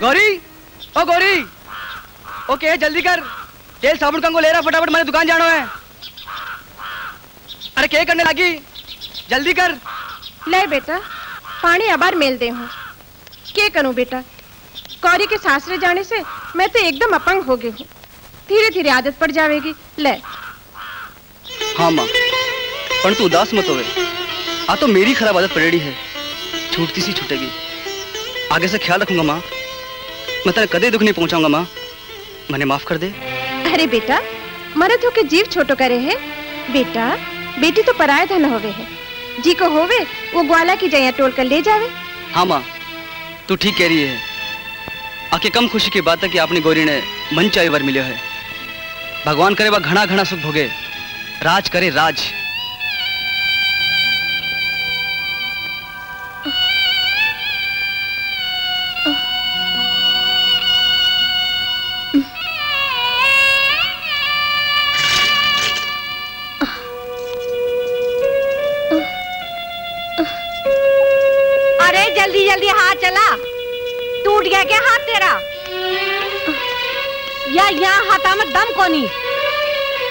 गौरी, ओ Gauri, okay जल्दी कर, तेल साबुन कंगो ले रहा, फटाफट मैंने दुकान जाना है। अरे क्या करने लगी, जल्दी कर। ले बेटा, पानी अबार मेल दे हूँ। क्या करूँ बेटा, गौरी के सासरे जाने से मैं तो एकदम अपंग हो गई हूँ। धीरे धीरे आदत पड़ जाएगी। ले। हाँ माँ, पर तू उदास मत होवे, आ तो मेरी खराब आदत पड़ेड़ी है, छूटती सी छूटेगी। आगे से ख्याल रखूंगा माँ, मैं तेरे कदे दुख नहीं पहुंचाऊंगा माँ, मैंने माफ कर दे। अरे बेटा, मरद हो के जीव छोटो करे है। बेटा, बेटी तो पराया धन होवे है, जी को होवे वो ग्वाला की जया टोल कर ले जावे। हाँ माँ, तू ठीक कह रही है। आके कम खुशी की बात है कि आपने गौरी ने मन चाहे वर मिले है। भगवान करे वह घना घना सुख भोगे, राज करे राज। अरे जल्दी जल्दी हाथ चला, टूट गया क्या हाथ तेरा? या यहाँ हाथा में दम कोनी।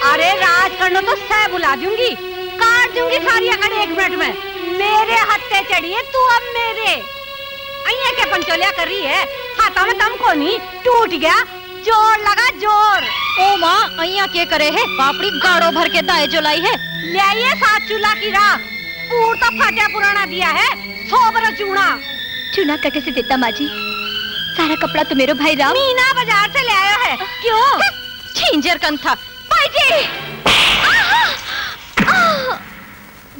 अरे राज करनो तो सह बुला दूंगी, काट दूंगी सारी अकड़ 1 मिनट में। मेरे हत्थे चढ़ी है तू अब मेरे। अइया क्या पंचोलिया कर रही है, हाथा में दम कोनी, टूट गया, जोर लगा जोर। ओ माँ, अइया के करे है, पापड़ी गाड़ो भर के दाए जोलाई है। ले आइए 7 चूल्हा की राह, पूर तो फटा पुराना दिया है, 100 बरा चूना। चूना कटे से देता माँ जी, सारा कपड़ा तो मेरे भाई राम मीना बाजार से ले आया है। क्यों? झिंझर कन था। भाई जी,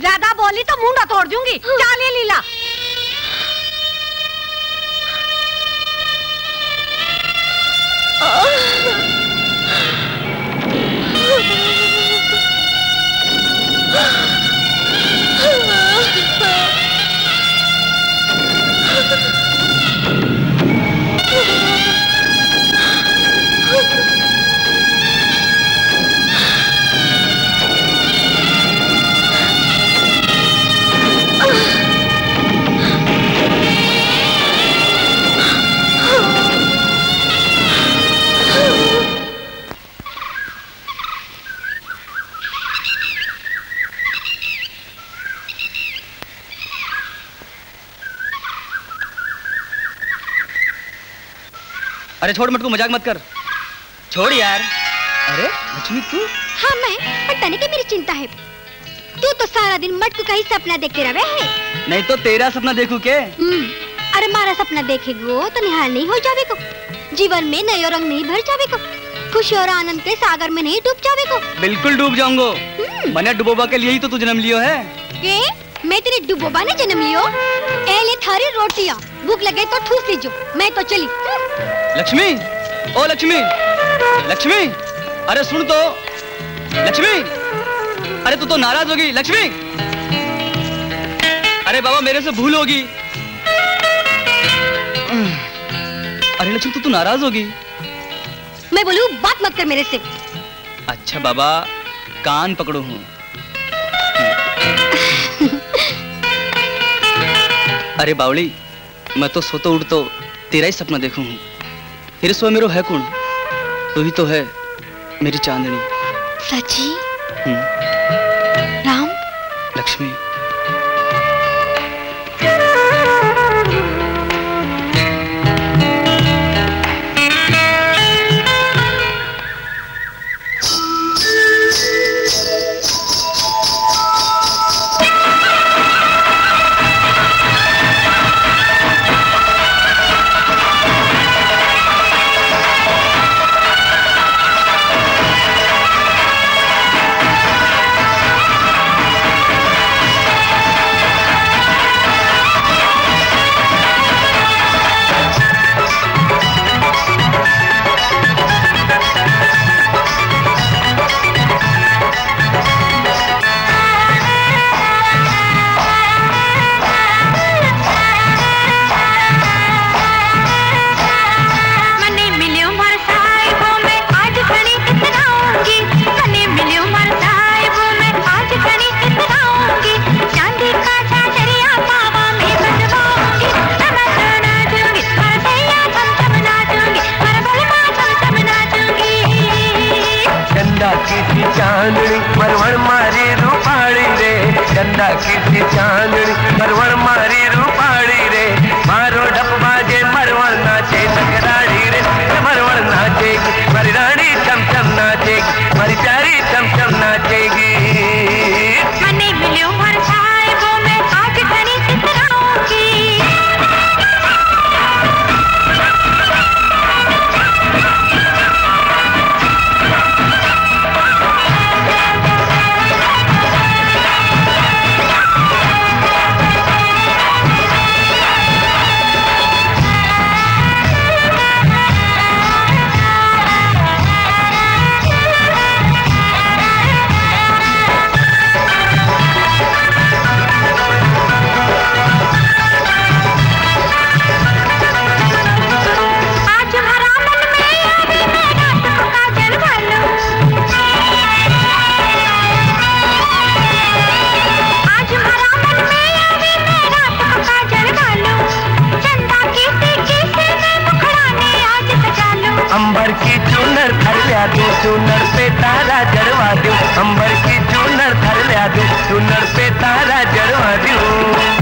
ज्यादा बोली तो मुंडा तोड़ दूंगी। चालिए लीला। अरे छोड़ मटकू, मजाक मत कर, छोड़ यार। अरे लक्ष्मी तू? हाँ मैं, पर तने की मेरी चिंता है। तू तो सारा दिन मटकू का ही सपना देखते रहे है। नहीं तो तेरा सपना देखूं के? अरे मारा सपना देखेगो तो निहाल नहीं हो जावे को, जीवन में नयो रंग नहीं भर जावे को, खुशी और आनंद के सागर में नहीं डूब जावे को। बिल्कुल डूब जाऊंगो, मैंने डुबोबा के लिए ही तो तू जन्म लियो है। के? मैं तेरे डुबोबा ने जन्म लियो? ए ले थारी रोटियां, भूख लगे तो ठूस लीजो, मैं तो चली। लक्ष्मी, ओ लक्ष्मी, लक्ष्मी, अरे सुन तो, लक्ष्मी, अरे तू तो नाराज होगी लक्ष्मी। अरे बाबा मेरे से भूल होगी। अरे लक्ष्मी तू नाराज होगी। मैं बोलूं बात मत कर मेरे से। अच्छा बाबा, कान पकड़ो हूँ। अरे बावली, मैं तो सोतो उठतो तेरा ही सपना देखूं हूँ। तेरे सो मेरो है कौन? तू ही तो है मेरी चांदनी। सची? राम? लक्ष्मी। मरवण मारी रूपाड़ी रे मारो डब्बा जे मरवण नाचे नगराड़ी रे मरवण नाचेगी मारी रानी चम चम नाचेगी मारी प्यारी चम चम नाचेगी मने मिलियो मर छाए वो मैं आज घनी चितराऊंगी अंबर की चूनर धर लिया दो चूनर पे तारा जड़वा दो अंबर की चूनर धर लिया दो चूनर पे तारा जड़वा दो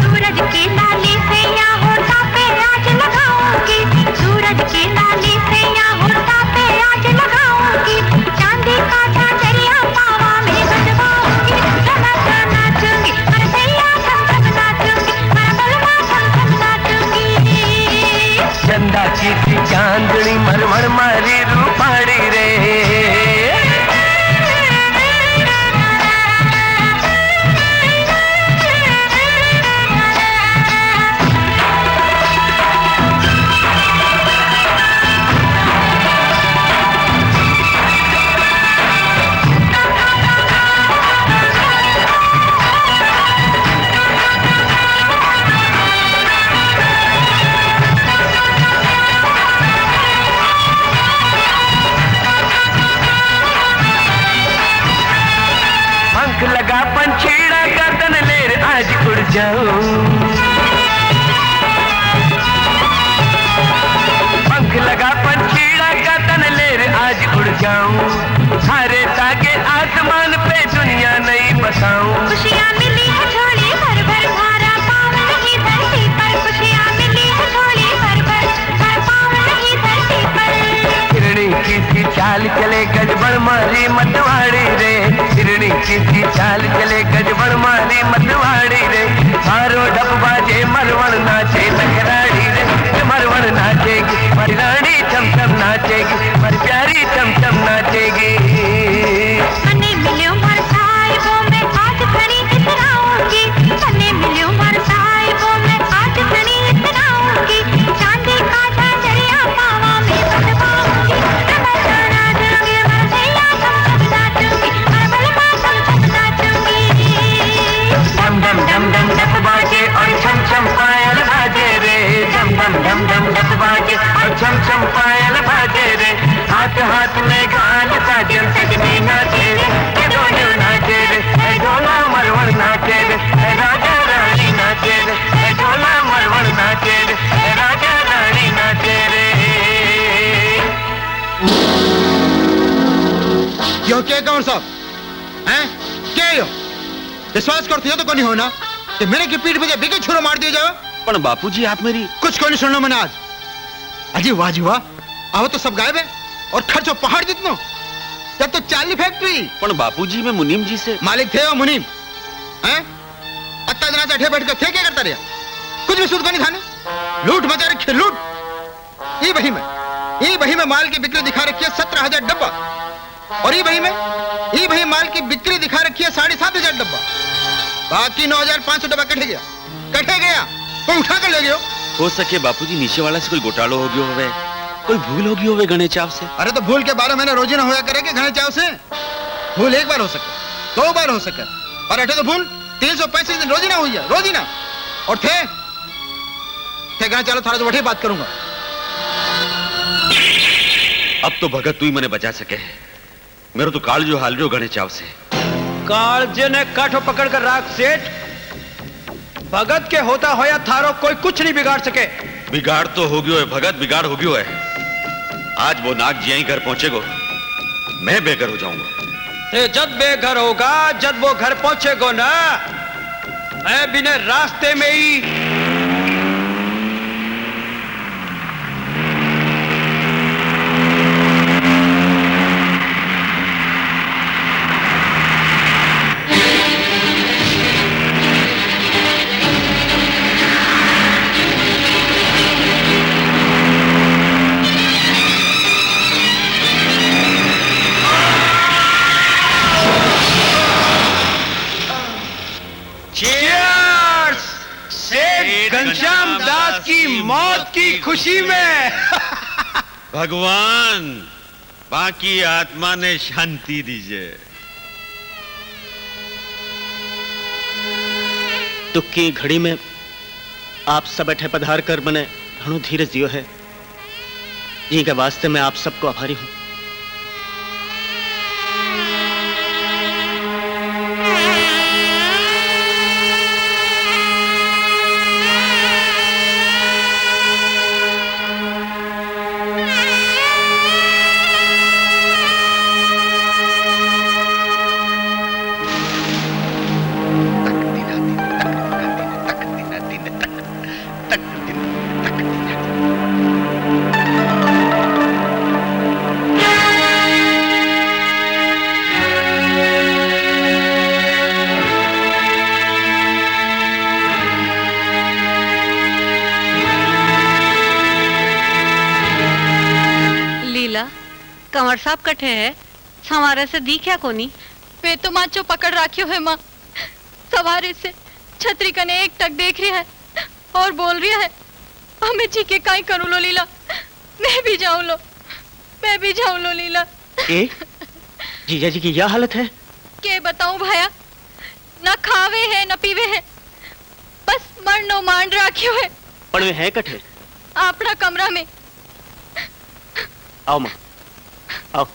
सूरज की लाली से या होता पे आज लगाऊंगी सूरज की लाली से या होता पे आज लगाऊंगी चांदी का झांझरिया पावा में बजवाऊंगी रमसा नाचूंगी मरसैया थम थम नाचूंगी मरबलमा थम थम नाचूंगी चंदा की सी चांदनी मरवण मारी रूपाड़ी रे लगा पंछीड़ा गर्दन लेर आज उड़ जाऊं पंख लगा पंछीड़ा गर्दन लेर आज उड़ जाऊं सारे ताके आसमान पे दुनिया नहीं बसाऊं खुशियाँ मिली है झोली भर भर भरा पाँव नहीं धरती पर खुशियाँ मिली है झोली भर भर भर पाँव नहीं धरती पर हिरणी की सी चाल चले गजबड़ मारी मतवाड़ी रे हिरणी की सी चाल चले गजबड़ मारी मतवाड़ी रे मारो डब्बा जे मरवण नाचे नगराड़ी रे मरवण नाचेगी मारी रानी चम चम नाचेगी मारी प्यारी चम चम नाचेगी मने मिलियो मर छाए वो मैं आज घनी चितराऊंगी मने मिलियो मर छाए वो मैं आज घनी चितराऊंगी चांदी का झांझरिया पावा में बजवाऊंगी रमसा नाचूंगी मरसैया थम थम नाचूंगी मरबलमा थम थम नाचूंगी डम डम डम डम डप बाजे और छम छम पायल बाजे रे डम डम डम डम डप बाजे और छम छम पायल बाजे रे हाथ हाथ में गाल साजन सजनी नाचे रे ये दोनों नाचे रे ए ढोला मरवण नाचे रे ए राजा रानी नाचे रे ए ढोला मरवण नाचे रे ए राजा रानी नाचे रे यो के कौन साहब हैं क्या यो विश्वास करती हो तो कोनी हो ना कि मेरे की पीठ पे बिके छुरा मार दिया जाओ पर बापूजी आप मेरी कुछ कोनी सुनना मैंने आज अजी वाह जी वाह आओ तो सब गायब है और खर्चो पहाड़ जितनो या तो चाली फैक्ट्री पर बापूजी मैं मुनीम जी से मालिक थे और मुनीम हैं अत्ता जना बैठे बैठ कर थे क्या करता रहा कुछ भी सुध कोनी थाने लूट मचा रखी लूट ई बही में माल की बिक्री दिखा रखी है 17,000 डब्बा और ई बही माल की बिक्री दिखा रखी है 7,500 डब्बा बाकी 9,500 डब्बा कटे गया कोई उठा कर ले गयो हो सके बापूजी नीचे वाला से कोई घोटालो हो गयो होवे कोई भूल हो गई होवे गणे चाव से अरे तो भूल के 12 महीने रोजी ना होया करे के घने चाव से भूल एक बार हो सके 2 बार हो सके पर अठे तो भूल 365 दिन रोजी ना हुई है रोजी ना और थे घने चलो थारा तो वठी बात करूंगा अब तो भगत तू ही मने बचा सके मेरे तो काल जो हाल जो गणे चाव से कालजे ने काठो पकड़ कर राख सेठ भगत के होता होया थारो कोई कुछ नहीं बिगाड़ सके बिगाड़ तो हो गयो है भगत बिगाड़ हो गयो है आज वो नाग जी यहीं घर पहुंचेगो मैं बेघर हो जाऊंगा जब बेघर होगा जब वो घर पहुंचेगो ना मैं बिना रास्ते में ही घनश्याम दास की मौत की खुशी में। भगवान बाकी आत्मा ने शांति दीजिए। दुख की घड़ी में आप सब बैठे पधार कर मने घणो धीरज दियो है, जी के वास्ते मैं आप सबको आभारी हूं। कंवर साहब कठे है सवारे से दी क्या कोनी। वे तो माचो पकड़ राखियो है माँ। सवारे से छतरी कने एक टक देख रही है और बोल रही है हमें जी के काई करूँ लो लीला, मैं भी जाऊं लो लीला। जीजा जी की यह हालत है? के बताऊं भाया, न खावे है न पीवे है, बस मरनो मांड राखियो है। पण वे है कठे? अपना कमरा में। आओ माँ आओ।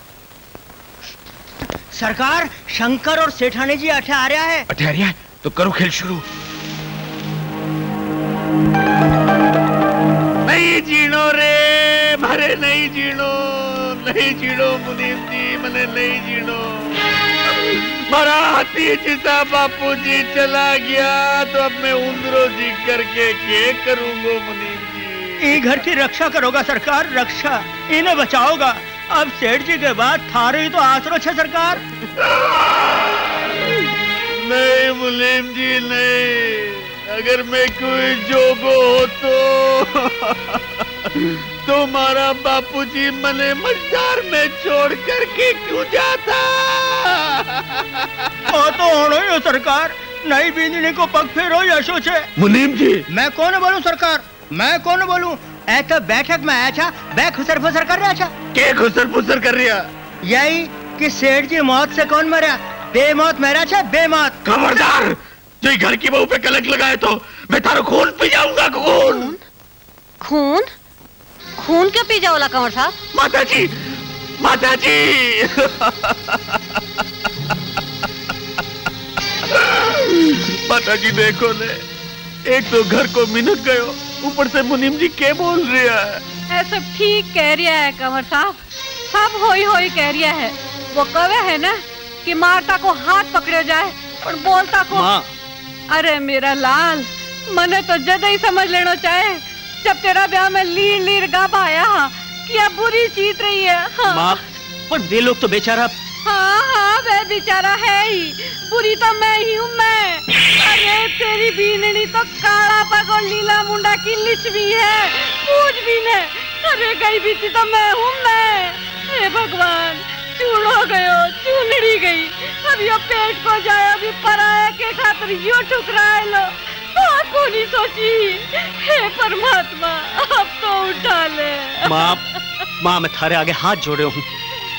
सरकार, शंकर और सेठानी जी अठे आ रहा है। अठे आ रहा है तो करो खेल शुरू। नहीं जीनो रे मरे, नहीं जीनो मुनीम जी, मने नहीं जीनो। मारा हाथी जिसा बापू जी चला गया तो अब मैं उंदरो जी करके के करूंगो मुनीम जी। ये घर की रक्षा करोगा सरकार, रक्षा इन्हें बचाओगा। अब सेठ जी के बाद थारे तो आसरो छे सरकार। नहीं मुनीम जी नहीं, अगर मैं कोई जोगो हो तो मारा बापूजी मने मजार में छोड़ करके क्यों जाता। ओ तो होनो ही हो सरकार, नई बींदनी को पग फेरो यशो छे। मुनीम जी मैं कौन बोलूं सरकार, मैं कौन बोलूं। ऐसा बैठक में आया था, बै खुसर फुसर कर रहा था। के खुसर फुसर कर रहा? यही कि सेठ जी मौत से कौन मरा, बेमौत मरा छे, बेमौत। खबरदार, जो घर की बहू पे कलंक लगाए तो मैं तारो खून पी जाऊंगा। खून खून खून क्यों पी जाओला कंवर साहब? माता जी माता जी देखो ने, एक तो घर को मिनक गयो, ऊपर से मुनीम जी के बोल रहा है। ऐसा ठीक कह रहा है कंवर साहब, सब होई कह रहा है। वो कवे है ना कि मारता को हाथ पकड़ो जाए और बोलता को माँ। अरे मेरा लाल, मने तो जद ही समझ लेना चाहे जब तेरा ब्याह में लीर गाबा आया कि अब बुरी चीज रही है। हाँ। माँ, पर वे लोग तो बेचारा। हाँ वह बेचारा है ही, बुरी तो मैं ही हूँ मैं। अरे तेरी बीननी तो काला पग और नीला मुंडा की लिचवी है, पूछ भी ने। अरे गई बीती तो मैं हूँ मैं। हे भगवान, चूड़ हो गयो, चूनड़ी गई। अब यो पेट को जाए, अभी पराया के खातिर यो ठुकराए लो। को नहीं सोची। हे परमात्मा, अब तो उठा ले। माँ मैं थारे आगे हाथ जोड़े हूँ,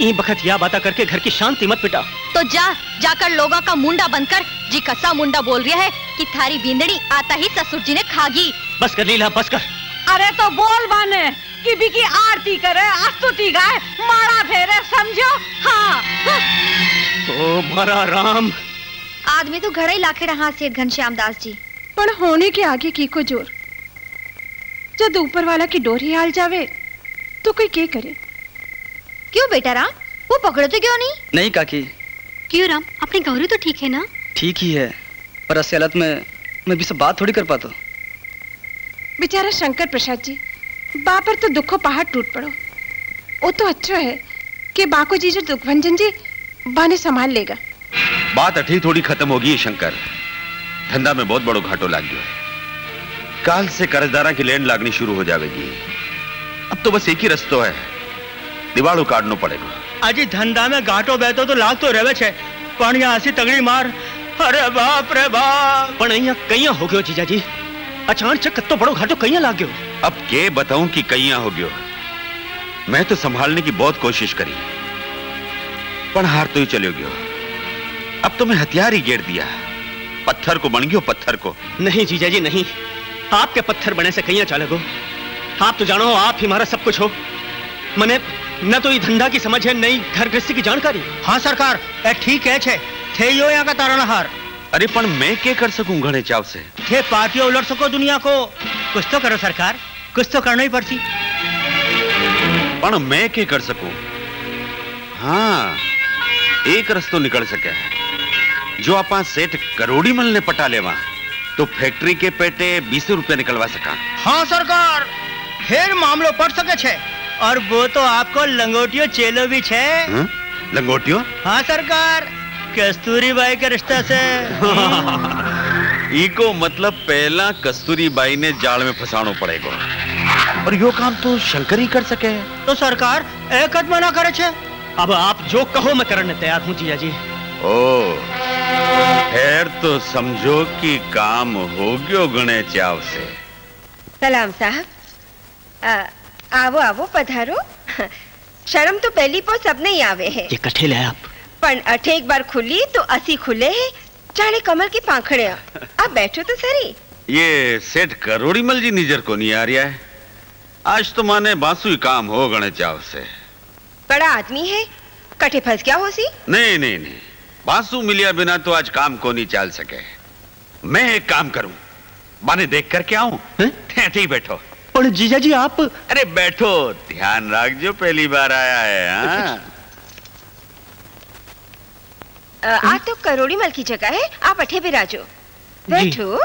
ई बखत या बाता करके घर की शांति मत पिटा। तो जाकर लोगों का मुंडा बनकर जी कसा मुंडा बोल रहा है कि थारी बींदड़ी आता ही ससुर जी ने खागी। बस कर लीला, बस कर। अरे तो बोल बाने कि बिकी आरती करे, स्तुति गाए, माड़ा फेरे, समझो। हाँ। ओ मारा राम, आदमी तो घड़ा ही लाखे रहा सेठ घनश्याम दास जी। पण होने के आगे की को जोर, जब ऊपर वाला की डोरी हाल जावे तो कोई के करे। क्यों बेटा राम, वो पकड़ो तो क्यों नहीं? नहीं काकी। क्यों राम, अपनी गौरी तो ठीक है ना? ठीक ही है, पर असलियत में मैं भी सब बात थोड़ी कर पाता। बेचारा शंकर प्रसाद जी, बा पर तो दुखो पहाड़ टूट पड़ो। वो तो अच्छो है कि बा को जीजो दुखभंजन जी बा ने संभाल लेगा। बात अठी थोड़ी खत्म होगी शंकर। धंधा में बहुत बड़ो घाटो लाग गयो। काल से कर्जदारा की लेन लागनी शुरू हो जाएगी। अब तो बस एक ही रस्तो है, दिवाड़ो काटनो पड़ेगा। अजी धंधा में घाटो बेतो तो लाग तो रेवे छे, पण यहाँ ऐसी तगड़ी मार, अरे बाप रे बाप। पण અહીંયા કઈયા हो गयो जीजाजी? अचानक कत्तो बड़ो घाटो कईया लाग गयो। अब के बताऊं कि कईया हो गयो। मैं तो संभालने की बहुत कोशिश करी, पर हार तो ही चले गयो। अब तो मैं हथियार ही गेर दिया। पत्थर को बन गयो, पत्थर को। नहीं जीजाजी नहीं, आपके पत्थर बने से कईया चाले गो। आप तो जानो, आप ही हमारा सब कुछ हो। मने न तो ये धंधा की समझ है, नई घर गृहस्थी की जानकारी। हाँ सरकार, ए ठीक है छे, थे यो यहाँ का तारणहार। अरे पण मैं क्या कर सकूं घणे चाव से? थे पार्टियों उलट सको दुनिया को। कुछ तो करो सरकार, कुछ तो करना ही पड़सी। पण मैं क्या कर सकूं? हाँ, एक रस्तो निकल सके। जो आपा सेठ करोड़ीमल ने पटा लेवा तो फैक्ट्री के पेटे 20 रुपए निकलवा सका। हाँ सरकार, फिर मामलो पड़ सके छे। और वो तो आपको लंगोटियो चेलो भी छे। लंगोटियो? हाँ सरकार, कस्तूरी बाई के रिश्ते से। इको मतलब पहला कस्तूरी बाई ने जाल में फंसानो पड़ेगा। और यो काम तो शंकर ही कर सके। तो सरकार एक कदम ना करे छे। अब आप जो कहो मैं करने तैयार हूँ जीजा जी। ओ, खैर तो समझो कि काम हो गयो गणे चाव से। सलाम साहब। आवो आवो पधारो। शर्म तो पहली पो सबने ही आवे है। ये कठे ले आप। पण अठे एक बार खुली तो असी खुले है, जाने कमल की पाखड़े। आप बैठो तो सरी। ये सेठ करोड़ीमल जी निजर को नहीं आ रहा है। आज तो माने बांसु ही काम हो गणे चाव से। बड़ा आदमी है, कठे फंस गया हो सी? नहीं नहीं नहीं, बांसु मिलिया बिना तो आज काम को नहीं चल सके। मैं एक काम करूं, माने देख करके आऊं। ठहरे ही बैठो। पर जीजा जी आप। अरे बैठो, ध्यान रख, जो पहली बार आया है। हाँ? आ तो करोड़ीमल की जगह है, आप अठे भी राजो। बैठो।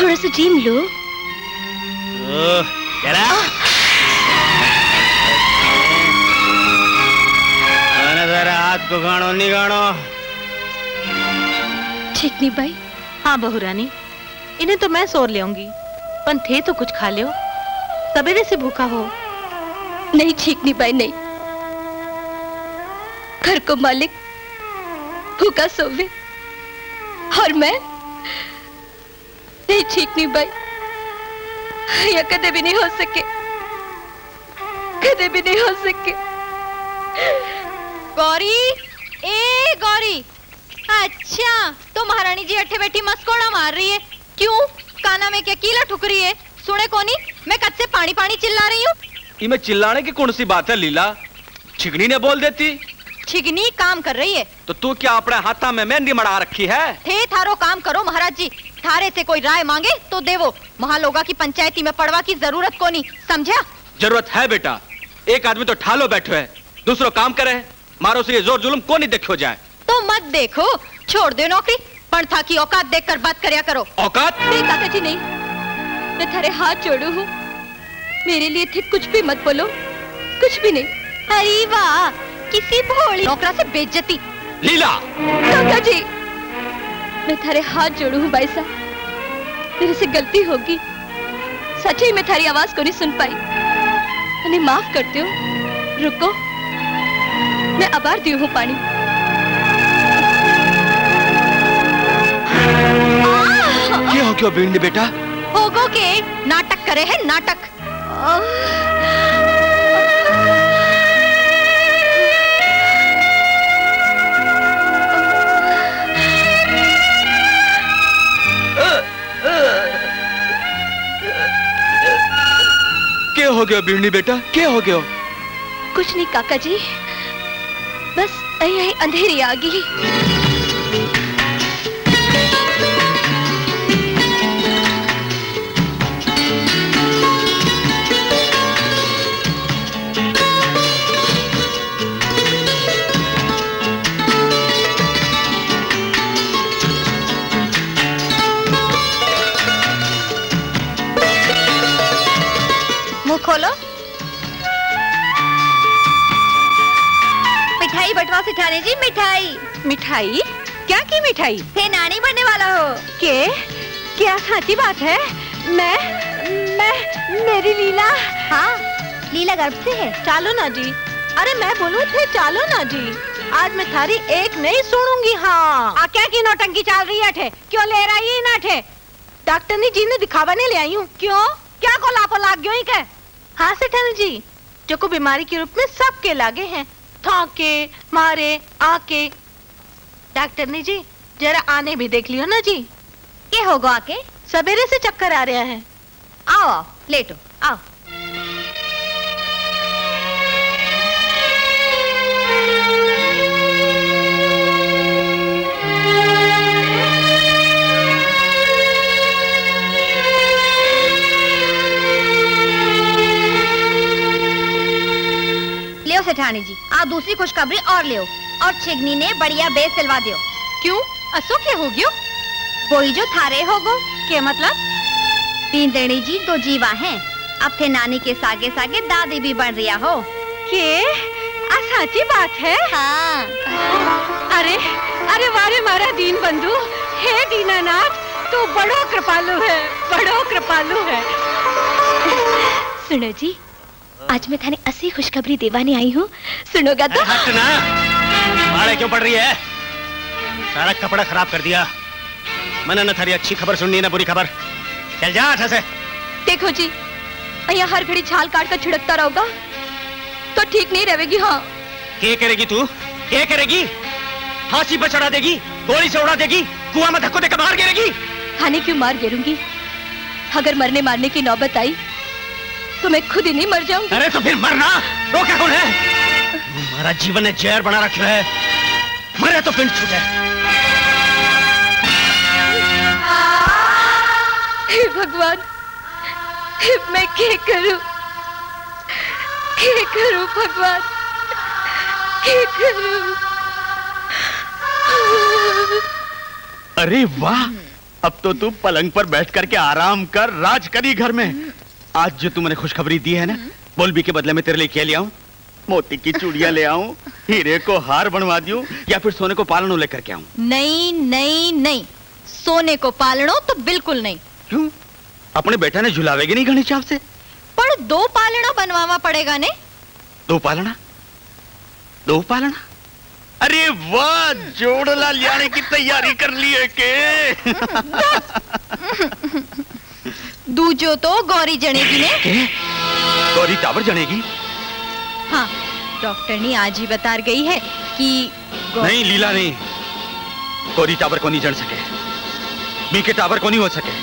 थोड़ा सा जीम लो। हाथ को गाणो नहीं गाणो। ठीक नहीं भाई। हाँ बहू रानी, इन्हें तो मैं सोर ले आऊंगी, पर थे तो कुछ खा लियो, सवेरे से भूखा हो। नहीं ठीक नहीं भाई, नहीं। घर को मालिक भूखा सोवे और मैं नहीं, ठीक नहीं भाई। यह कदे भी नहीं हो सके, कदे भी नहीं हो सके। गौरी, ए गौरी, अच्छा तो महारानी जी अठे बैठी मस्कोड़ा मार रही है। क्यों? काना में क्या कीला ठुक रही है? सुने कोनी, मैं कद से पानी पानी चिल्ला रही हूँ। इमे चिल्लाने की कौन सी बात है लीला? छिगनी ने बोल देती। छिगनी काम कर रही है तो तू क्या अपने हाथा में मेहंदी मड़ा रखी है? थे थारो काम करो महाराज जी, थारे से कोई राय मांगे तो देवो। महालोगा की पंचायती में पड़वा की जरूरत कोनी, समझा? जरूरत है बेटा, एक आदमी तो ठालो बैठो है, दूसरो काम करे। मारो से ये जोर जुल्म को नहीं देखो जाए तो मत देखो, छोड़ दो नौकरी। पण था की औकात देखकर बात करया करो। औकात? नहीं काका जी नहीं, मैं थारे हाथ जोड़ू हूँ, मेरे लिए थे कुछ भी मत बोलो, कुछ भी नहीं। अरे वाह, किसी भोली नौकरा से बेइज्जती। लीला! काका जी, मैं थारे हाथ जोड़ू हूँ भाई साहब, मेरे से गलती होगी, सच ही मैं थारी आवाज को नहीं सुन पाई, मैंने माफ करते हो। रुको, मैं आबार दी हूँ पानी। क्या हो गया भिंडी बेटा? होगो के नाटक करे है, नाटक। क्या हो गया भिंडी बेटा, क्या हो गया? कुछ नहीं काका जी, बस यही अंधेरी आ गई। मुंह खोलो। मिठाई बंटवा सिठाने जी, मिठाई। मिठाई? क्या की मिठाई? थे नानी बनने वाला हो के? क्या साची बात है? मैं मेरी लीला। हाँ, लीला गर्भ से है। चालो ना जी। अरे मैं बोलूं थे चालो ना जी, आज मैं थारी एक नहीं सुनूंगी। हाँ आ क्या की नौटंकी चल रही है ठे? क्यों ले रही है ना ठे? डॉक्टर जी ने दिखावा नहीं ले आई हूँ। क्यों? क्या को लापो लाग गयो ही के? हाँ सेठन जी, जो को बीमारी के रूप में सबके लागे हैं, थाके मारे आके। डॉक्टर ने जी जरा आने भी देख लियो ना जी। के होगा आके? सवेरे से चक्कर आ रहा है। आओ आओ, लेटो आओ। लियो सेठानी जी, आ दूसरी खुशखबरी और लियो, और छिगनी ने बढ़िया बेस सिलवा दियो। क्यों? असो क्या हो गयो? वही जो थारे होगो। के मतलब? तीनदेणी जी तो जीवा हैं, अब थे नानी के सागे सागे दादी भी बन रिया हो। के? आ साची बात है? हाँ। अरे अरे वारे मारा दीन बंधु, हे दीनानाथ, तू बड़ो कृपालु है, बड़ो कृपालु है। सुनो जी, आज मैं थाने असली खुशखबरी देवाने आई हूँ, सुनोगा तो? हट ना, मारे क्यों पड़ रही है? सारा कपड़ा खराब कर दिया। मैंने न थारी अच्छी खबर सुननी ना बुरी खबर। चल जा अच्छा से। देखो जी, यहाँ हर घड़ी छाल काट कर छिड़कता रहोगा तो ठीक नहीं रहेगी। हाँ, क्या करेगी तू? क्या करेगी? फांसी पर चढ़ा देगी, गोली से उड़ा देगी, कुआं में धक्को देकर मार गिरेगी? थाने क्यों मार गिरूंगी? अगर मरने मारने की नौबत आई तो मैं खुद ही नहीं मर जाऊंगी। अरे तो फिर मरना रोका कौन है? हमारा जीवन ने जहर बना रखा है, मरे तो पिंड छूटे। हे भगवान, मैं क्या करूं भगवान, क्या करूं? अरे वाह, अब तो तू पलंग पर बैठ करके आराम कर, राज करी घर में। आज जो तू मैंने खुशखबरी दी है ना, बोल भी के बदले में तेरे लिए क्या ले आऊं? मोती की चूड़ियां ले आऊं, हीरे को हार बनवा दूं, या फिर सोने को पालनों लेकर के आऊं? नहीं नहीं नहीं, सोने को पालनो तो बिल्कुल नहीं। क्यों? अपने बेटा ने झुलावेगी नहीं घनी चाव से? पर 2 पालना बनवावा पड़ेगा ने। 2 पालना? 2 पालना? अरे वाह, जोड़ला लियाने की तैयारी कर ली है के? दूजो तो गौरी जनेगी ने। गौरी टावर जनेगी? हाँ, डॉक्टर ने आज ही बता गई है कि नहीं लीला नहीं, गौरी टावर को नहीं जन सके, बीके टावर को नहीं हो सके।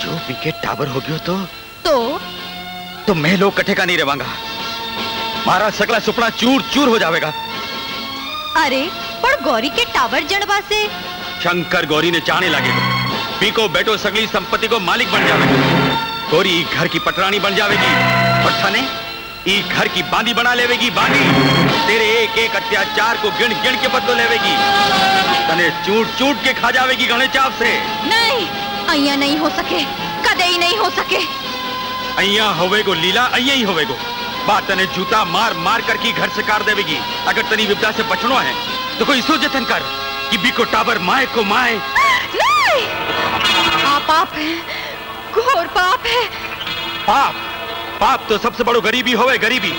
जो बीके टावर हो गयो तो मैं लोग कट्ठे का नहीं रहेगा, मारा सगला सुपना चूर चूर हो जाएगा। अरे पर गौरी के टावर जड़वा से शंकर गौरी ने जाने लगेगा, बीको बेटो सगली संपत्ति को मालिक बन जाएगा। गौरी घर की पटरानी बन जाएगी और थाने ई घर की बांदी बना लेवेगी। बांदी तेरे एक एक अत्याचार को गिन गिन के बदलो लेवेगी, तने चूट चूट के खा जावेगी गणे चाव से। नहीं, अइया नहीं हो सके, कदे ही नहीं हो सके। अइया होवेगो लीला, अइया ही होवेगो। बात तने जूता मार मार कर की घर से कार देवेगी। अगर तनी विपदा से बचनो है तो कोई सो जतन कर कि बीको टावर माए को माए। नहीं, पाप है, घोर पाप है। पाप? पाप तो सबसे बड़ो गरीबी होवे, गरीबी।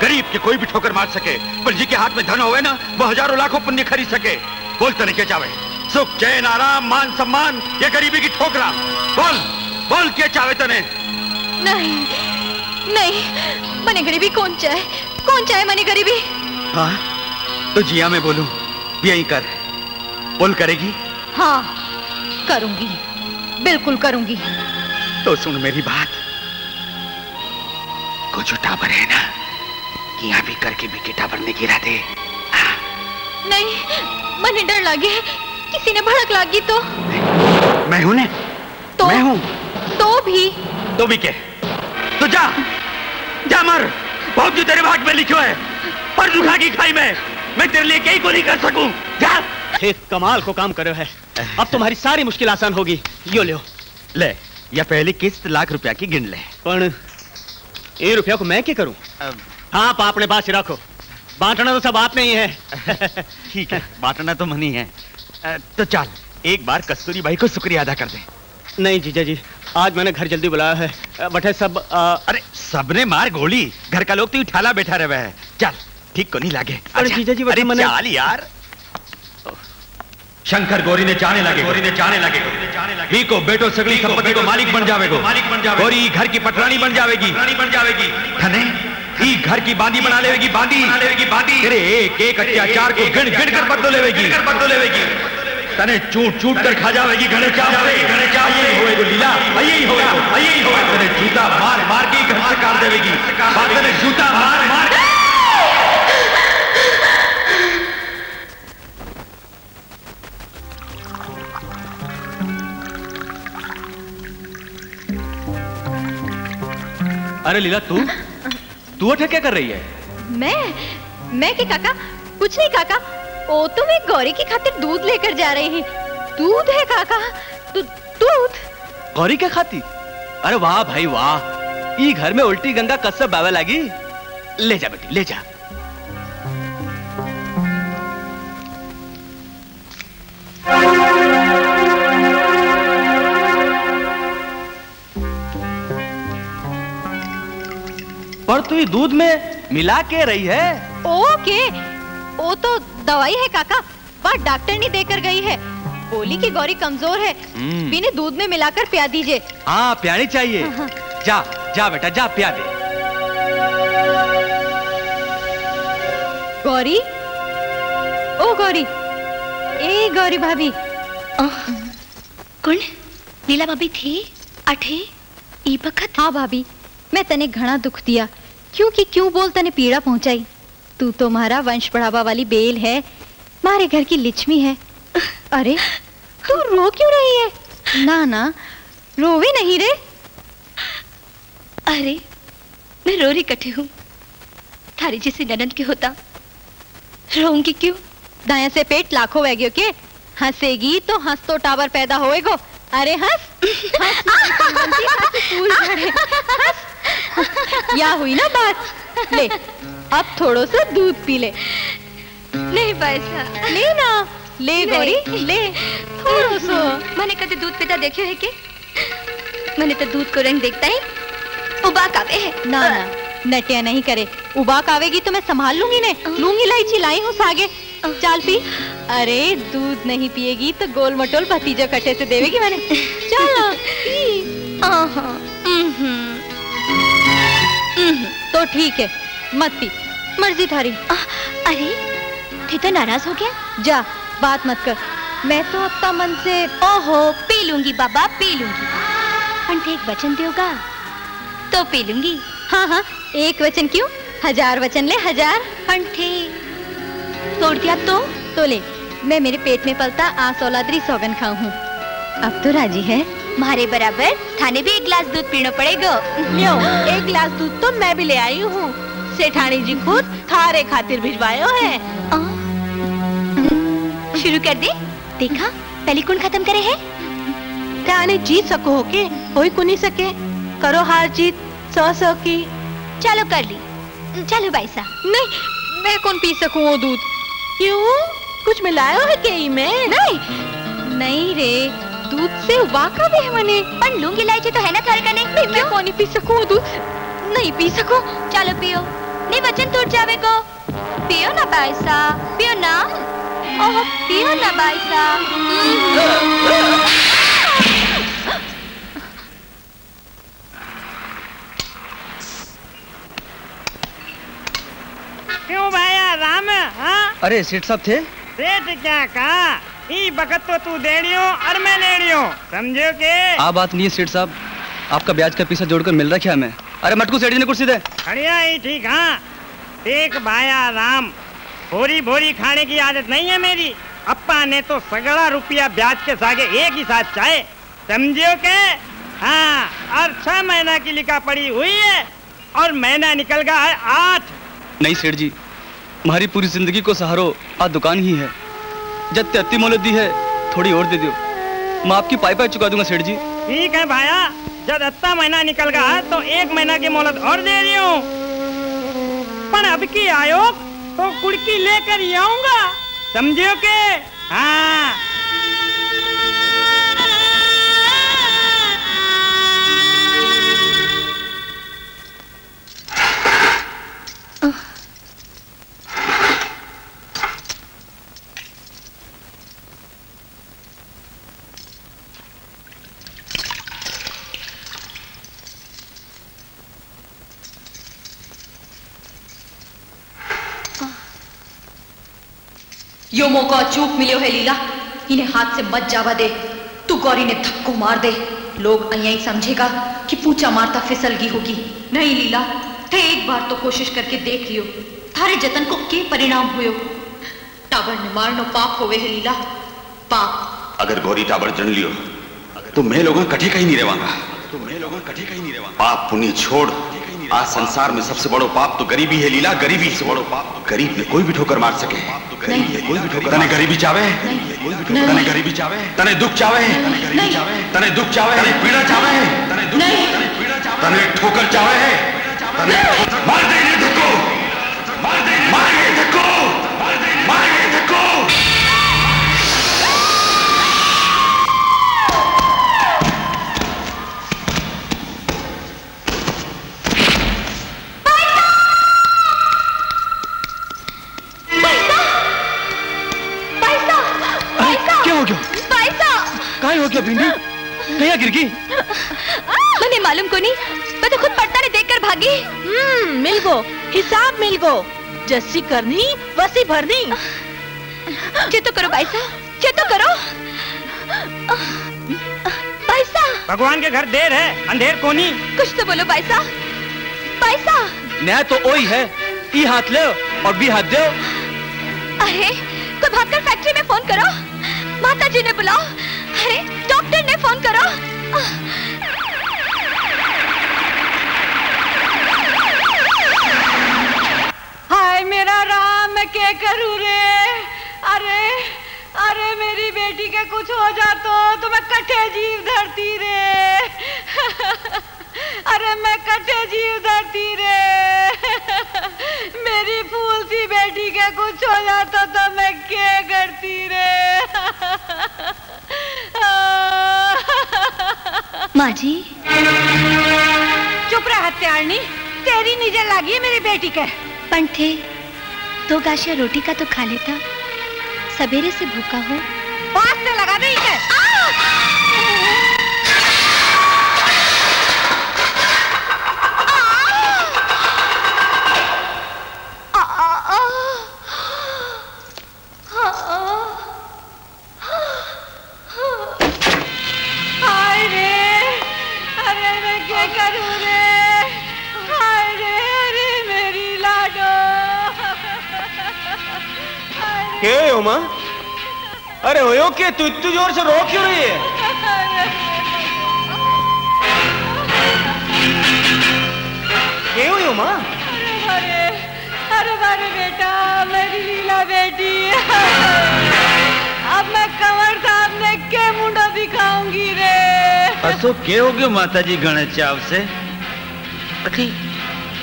गरीब के कोई भी ठोकर मार सके, पर जी के हाथ में धन होवे ना, वो हजारों लाखों पुण्य खरीद सके। बोल तने क्या चाहे? सुख, चैन, आराम, मान सम्मान, या गरीबी की ठोकरा? बोल बोल क्या चाहे तने? नहीं नहीं, मने गरीबी कौन चाहे मने गरीबी? हाँ तो जिया मैं बोलूं यही कर, बोल करेगी? हाँ करूंगी, बिल्कुल करूंगी। तो सुन मेरी बात, कुछ टावर है ना, कि यहाँ भी करके भी के टावर ने गिरा दे। नहीं, मने डर लगे, किसी ने भड़क लागी तो। मैं हूं ने? तो मैं हूं तो भी के तो जा जा मर। बहुत जो तेरे भाग में लिखो है, पर दुखा की खाई में मैं तेरे लिए कहीं को नहीं कर सकूं। जा। एक कमाल को काम करो है, अब तुम्हारी सारी मुश्किल आसान होगी। यो ले ले, या पहली किस्त ₹1,00,000 की गिन ले। पर ये रुपया को मैं क्या करूं? हाँ, आप अपने पास ही रखो, बांटना तो सब आपने ही है। ठीक है, बांटना तो मनी है। तो चल एक बार कस्तूरी भाई को शुक्रिया अदा कर दे। नहीं जीजा जी, आज मैंने घर जल्दी बुलाया है, बटे सब अरे सबने मार गोली, घर का लोग तो ठाला बैठा रहे हैं। चल ठीक को नहीं लागे। अरे जीजा जी, अरे चाल यार। शंकर गौरी ने जाने लगे, भी को बेटो सगली संपत्ति को मालिक बन जावेगो। गौरी घर की पटरानी बन जावेगी। धने ही घर की बांदी बना लेवेगी। बांदी तेरे एक एक अत्याचार को गिन गिन कर बदलो लेवेगी। तने चूट चूट कर खा जावेगी घने चाव से। यही होएगो लीला, यही होएगो। तने जूता मार मार के घर से काट देवेगी। तने जूता मार मार अरे लीला, तू अठे क्या कर रही है? मैं कि काका? कुछ नहीं काका, ओ तो मैं गौरी की खातिर दूध लेकर जा रही है। दूध है काका, दूध। गौरी क्या खाती? अरे वाह भाई वाह, ई घर में उल्टी गंगा कसब बावे लगी। ले जा बेटी, ले जा। पर तू दूध में मिला के रही है? ओके, वो तो दवाई है काका, पर डॉक्टर ने देकर गई है। बोली कि गौरी कमजोर है, बिना दूध में मिलाकर पिया दीजिए। हाँ, पियानी चाहिए। जा जा बेटा, जा पिया दे। गौरी, ओ गौरी, ए गौरी भाभी। कौन? लीला भाभी थी अठे ई बखत? हाँ भाभी, मैं तने घना दुख दिया, क्यों बोल तने पीड़ा पहुंचाई। तू तो हमारा वंश बढ़ावा वाली बेल है, मारे घर की लिक्ष्मी है। अरे तू रो क्यों रही है? ना रोवे नहीं रे। अरे मैं रो रही कटे हूँ, थारी जैसी ननद के होता रोऊंगी क्यों? दाया से पेट लाखों वैग्यो के, हंसेगी तो हंस तो टावर पैदा होएगो। अरे हंस हंस बनती, हंस फूल झड़े, हंस। या हुई ना बात। ले अब थोड़ो सा दूध पी ले। नहीं पैसा ले ना, ले गौरी ले थोड़ो सो। मैंने कभी दूध पीता देखे है के? मैंने तो दूध को रंग देखता ही उबाक आवे है। ना ना नटिया नहीं करे। उबाक आवेगी तो मैं संभाल लूंगी ने। लूंगी इलायची लाई हूँ सागे। चाल पी। अरे दूध नहीं पिएगी तो गोल मटोल भतीजा कट्टे से देवेगी मैंने। चल पी। तो ठीक है मत पी, मर्जी थारी। अरे थे तो नाराज हो गया? जा बात मत कर। मैं तो अपना मन से ओहो पी लूंगी बाबा पी लूंगी। पंथे एक वचन दोगा तो पी लूंगी। हाँ हाँ एक वचन क्यों, 1000 वचन ले 1000। पंथे तोड़ दिया तो ले। मैं मेरे पेट में पलता आस औलादरी सौगन खाऊं हूँ। अब तो राजी है? मारे बराबर थाने भी 1 गिलास दूध पीना पड़ेगा। लो 1 गिलास दूध तो मैं भी ले आई हूँ। सेठानी जी खुद थारे खातिर भिजवायो है। शुरू कर दे। देखा पहली कौन खत्म करे है? थाने जीत सको हो के कोई को नहीं सके। करो हार जीत 100 की। चलो कर ली। चलो भाई साहब। नहीं मैं कौन पी सकूं वो दूध। क्यों कुछ मिलायो है के में? नहीं रे दूध से उबाका भी है मैंने। पर लूंगी इलायची तो है ना थारे कने। मैं कौन नहीं पी सकूं वो दूध। नहीं पी सकूं। चलो पियो। नहीं वचन टूट जावे को। पियो ना भाई साहब पियो ना। ओह पियो ना भाई साहब। क्यों भाया राम? हाँ अरे सेठ साहब थे? सेठ क्या कहा? ई बखत तो तू देड़ियो और मैं लेड़ियो, समझो के? आ बात नहीं है सेठ साहब, आपका ब्याज का पैसा जोड़कर मिल रखा है हमें। अरे मटकू सेठ जी ने कुर्सी दे। खड़िया ही ठीक। हाँ देख भाया राम, भोरी भोरी खाने की आदत नहीं है मेरी। अप्पा ने तो सगड़ा रुपया ब्याज के सागे एक ही साथ चाहे, समझो के? हाँ और 6 महीना की लिखा पड़ी हुई है और महीना निकल गया है 8। नहीं सेठ जी, हमारी पूरी जिंदगी को सहारो आ दुकान ही है। जब अति मोहलत दी है थोड़ी और दे दो, मैं आपकी पाई चुका दूंगा सेठ जी। ठीक है भाया, जब अत्ता महीना निकल गया है तो 1 महीना की मोहलत और दे रही हूँ। पर अब की आयो तो कुड़की लेकर ही आऊंगा, समझो के? हाँ यो मौका चूक मिलियो है लीला, इन्हें हाथ से मत जावा दे। तू गौरी ने धक्को मार दे, लोग यही समझेगा कि पूछा मारता फिसल गई होगी। नहीं लीला, थे एक बार तो कोशिश करके देख लियो, थारे जतन को के परिणाम हुयो। टाबर ने मारनो पाप होवे है लीला, पाप। अगर गौरी टाबर जन लियो तो मैं लोगों कठे का ही नहीं रेवांगा। पाप पुण्य छोड़, आज संसार में सबसे बड़ो पाप तो गरीबी है लीला। गरीबी से बड़ो पाप गरीब ने कोई भी ठोकर मार सके। तने गरीबी चावे, तने गरीबी चावे, तने दुख चावे, तने दुख चावे, तने पीड़ा चावे, तने ठोकर चावे, तने मार दे ये धक्को, मार ये धक्को, मार ये धक्को। काय हो गया भिंडी? कहीं गिर गई? मैंने मालूम को नहीं, मैं तो खुद पड़ता ने देखकर भागी। मिल गो, हिसाब मिल गो। जस्सी करनी वसी भरनी। चेतो करो भाई साहब, चेतो करो भाई साहब। भगवान के घर देर है, अंधेर कोनी। कुछ तो बोलो भाई साहब, भाई साहब। न्याय तो वही है, ई हाथ ले और बी हाथ दो। अरे कोई भागकर फैक्ट्री में फोन करो, माता जी ने बुलाओ। अरे डॉक्टर ने फोन करो। हाय मेरा राम, मैं क्या करूं रे? अरे अरे मेरी बेटी के कुछ हो जातो तो मैं कटे जीव धरती रे। अरे मैं कटे जीव धरती रे। मेरी फूल सी बेटी के कुछ हो जातो तो मैं क्या करती रे। माँ जी चुप रह हत्यारनी, तेरी नजर लगी है मेरी बेटी के। पंठे 2 गाशिया रोटी का तो खा लेता, सवेरे से भूखा हो। वास्ते लगा दे इसे। हाय रे, अरे मैं क्या करूं रे। हाय रे, अरे मेरी लाडो। के हो माँ? अरे हो के तू इतनी जोर से रो क्यों रही है? के हो माँ? अरे अरे अरे बेटा, मेरी लीला बेटी। अब मैं कंवर साहब ने के मुंडो दिखाऊंगी रे। असो के हो गयो माता जी गणे चाव से? अठी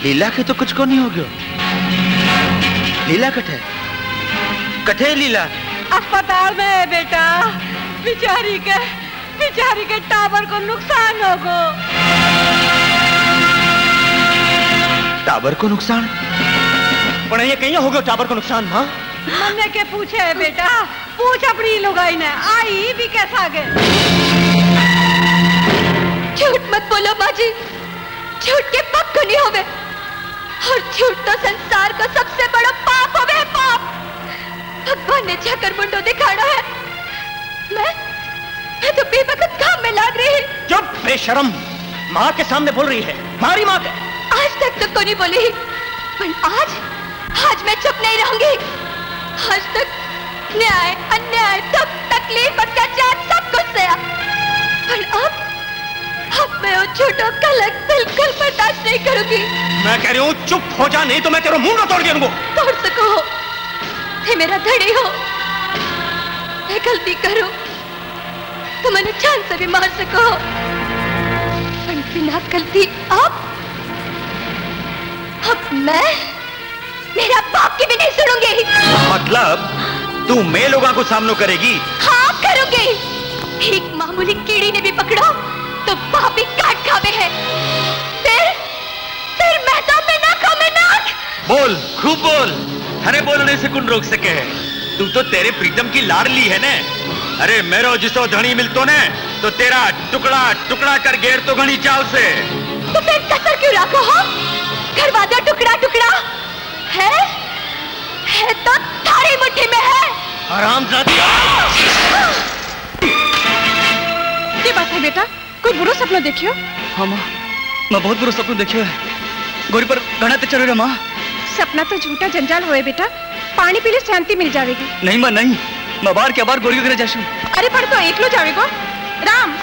लीला के तो कुछ को नहीं हो गयो। लीला कठे लीला अस्पताल में है बेटा। बिचारी के टाबर को नुकसान हो गो। टाबर को नुकसान? पर ये कहीं हो गयो टाबर को नुकसान माँ? मन्ने के पूछे है बेटा, पूछ अपनी लुगाई ने, आई भी कैसा गए। झूठ मत बोलो माँ जी, झूठ के पाप को नहीं होवे, और झूठ तो संसार का सबसे बड़ा पाप होवे, पाप। भगवान ने जाकर मुंडो दिखाना है। मैं तो बेवकूफ काम में लाग रही। चुप बेशरम, माँ के सामने बोल रही है, मारी माँ के। आज तक तो नहीं बोली, पर आज मैं चुप नहीं रहूंगी। आज तक न्याय अन्याय दुख तकलीफ अत्याचार सब कुछ सहा, पर अब मैं उन झूठों कलंक बिल्कुल बर्दाश्त नहीं करूंगी। मैं कह रही हूँ चुप हो जा, नहीं तो मैं तेरा मुंह तोड़ दूंगा। तोड़ सको थे मेरा धड़ी हो, मैं गलती करूं तो मैंने जान से भी मार सको, पर बिना गलती अब मैं मेरा बाप की भी नहीं सुनूंगी। मतलब तू मैं लोगों को सामने करेगी? हाँ करूंगी। एक मामूली कीड़ी ने भी पकड़ो तो बाप ही काट खावे है। फिर मैं तो में नाक। बोल, खूब बोल। अरे बोलने से कौन रोक सके? तू तो तेरे प्रीतम की लाडली है ने। अरे मेरो जिसो धनी मिलतो ने तो तेरा टुकड़ा टुकड़ा कर घेर तो घनी चाव से। तो फिर कसर क्यों रखो हो? करवा दो टुकड़ा टुकड़ा। है तो थारी मुट्ठी में है। हरामजादी। क्या बात है बेटा, कोई बुरा सपना देखियो? हाँ माँ, मैं बहुत बुरा सपना देखियो है। गोरी पर घना ते चढ़ो रे माँ। सपना तो झूठा जंजाल होए बेटा, पानी पीले शांति मिल जाएगी। नहीं माँ नहीं, मैं बार के बार गोरी के घर जाशू। अरे पर तो एकलो जावेगो। राम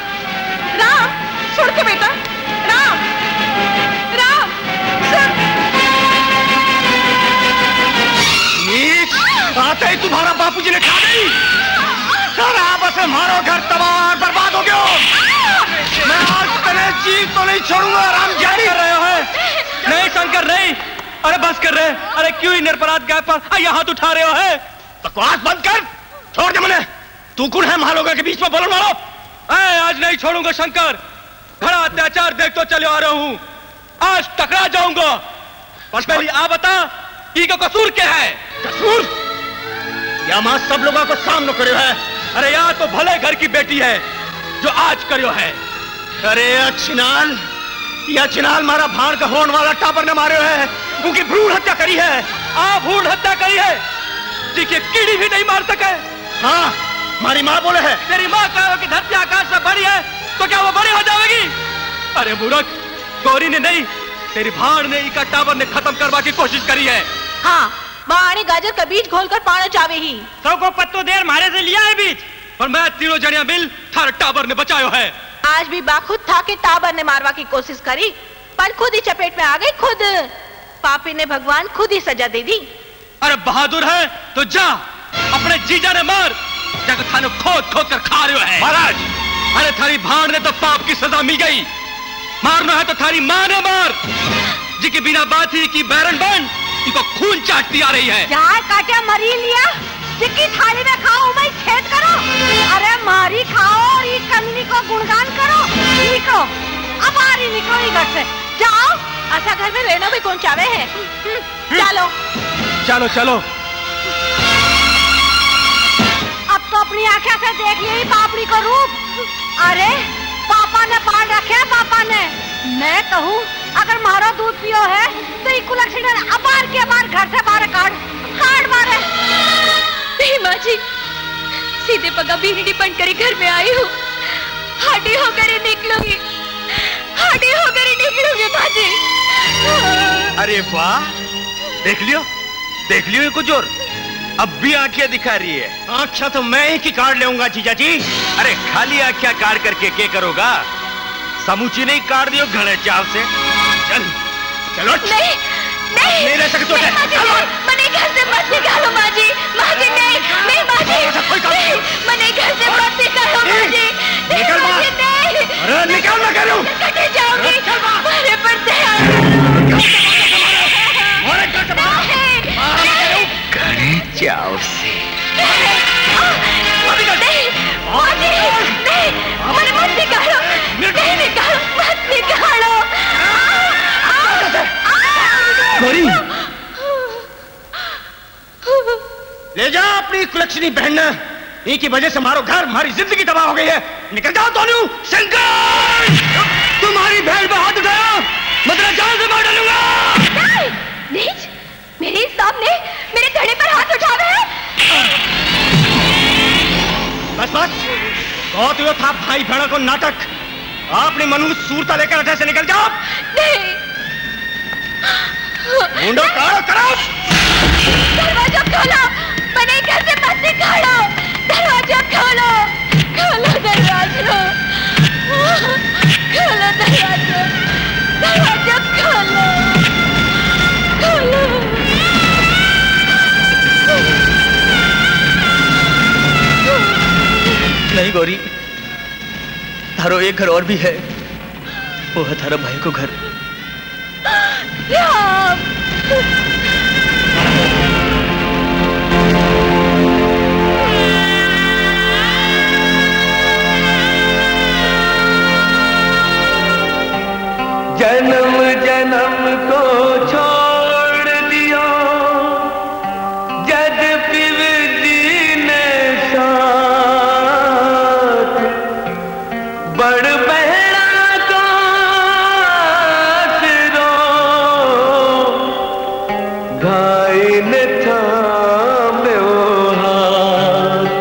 राम छोड़ के बेटा, राम राम सुन। नीच, आते ही तुम्हारा बापूजी ने खा गई। सारा आपस में मारो, घर तबाह बर्बाद हो गया। मैं आज तेरे जीव तो नहीं छोड़ूंगा। राम जारी कर रहे हो? नहीं शंकर नहीं। अरे बस कर रहे, अरे क्यों ही निरपराध गाय पर यहाँ हाथ उठा रहे हो? है बकवास बंद कर, छोड़ दे मुझे। तू कौन है महालोगों के बीच में बोलने वाला? आज नहीं छोड़ूंगा शंकर। बड़ा अत्याचार देख तो चले आ रहा हूँ, आज टकरा जाऊंगा। बस पहले आ बता ई का कसूर क्या है? कसूर या मां सब लोगों को सामने करियो है। अरे यार तो भले घर की बेटी है जो आज करियो है। अरे चिनाल मारा भाड़ का होने वाला टापर ने मारे है, उनकी भ्रूण हत्या करी है। भ्रूण हत्या करी है, देखिए कीड़ी भी नहीं मार सके। हाँ हमारी माँ बोले है। तेरी माँ कहो कि धरती आकाश से बड़ी है तो क्या वो बड़ी हो जाएगी? अरे मूर्ख, गौरी ने नहीं तेरी भाड़ ने इका टावर ने खत्म करवा की कोशिश करी है। हाँ बाणी गाजर का बीज घोलकर पाना चाहे ही। सौ को पत्तो देर मारे से लिया है बीज, पर मैं तीनों जनिया मिल थार टावर ने बचायो है। आज भी बाखुद था कि टाबर ने मारवा की कोशिश करी, पर खुद ही चपेट में आ गई। खुद पापी ने भगवान खुद ही सजा दे दी। अरे बहादुर है तो जा, अपने जीजा ने मार, जाकर थाने खोद खोद कर खा रहे हो है। महाराज, अरे थारी भाड़ ने तो पाप की सजा मिल गई। मारना है तो थारी माँ ने मार, जी के बिना बात ही की बैरन बन इनको खून चाटती आ रही है। चार काटे मरी लिया, जिसकी थाली में खाओ मैं छेद करो। अरे मारी खाओ और ये कमीनी को गुणगान करो। निकलो, अब आ रही निकलो ये घर से, जाओ। अच्छा घर में रहना भी कौन चावे है। चलो चलो चलो। अब तो अपनी आंखें से देख लिया पापड़ी को रूप। अरे पापा ने पाल रखे है, पापा ने। मैं कहूँ अगर मारो दूध पियो है तो ये कुलक्षणी अपार के अपार घर से बाहर काट मारे। नहीं माँ जी, सीधे पगा बीहड़ी बनकर ही घर में आई हूँ। हाडी होकर ही निकलूंगी, हाडी होकर ही निकलूंगी माँ जी। अरे वाह, देख लियो इनको जोर, अब भी आंखें दिखा रही है। आंखें तो मैं ही की काट लेऊंगा जीजा जी। अरे खाली आंखें काट करके क्या करोगा, समूची नहीं काट दियो घने चाव से। चल चलो। नहीं नहीं, नहीं रह सकते हो। मने घर से मत निकालो माँ जी, माँ जी नहीं नहीं माँ जी, मने घर से मत निकालो माँ जी, निकल माँ। अरे निकल मैं कह रहा हूँ। कटे जाऊंगी, मेरे पर दया घने चाव से। नहीं माँ जी, नहीं मने मत निकालो, नहीं निकालो, मत निकालो। गौरी, ले जा अपनी कुलक्षणी बहन, इनकी वजह से हमारो घर, हमारी जिंदगी तबाह हो गई है। निकल जाओ दोनों। शंकर, तुम्हारी बहन पे हाथ उठाया, मतलब जान से मार डालूंगा। नीच, मेरे सामने मेरे धड़े पर हाथ उठावे है। बस बस, बहुत हुआ था भाई बहनों को नाटक। आपने मनु सूरता लेकर अठे से निकल जाओ। नहीं, मुंडो काढ़ो करो। दरवाजा खोलो, मैंने घर से मत निकालो। दरवाजा खोलो, खोलो दरवाजा, खोलो दरवाजा, दरवाजा खोलो, खोलो। नहीं गौरी, थारो एक घर और भी है, वो है थारा भाई को घर। राम, जन्म जन्म को छोड़ दिया जद पिव जी ने साथ, बड़ बहरा को आसरो भाई ने थाम्यो हाथ।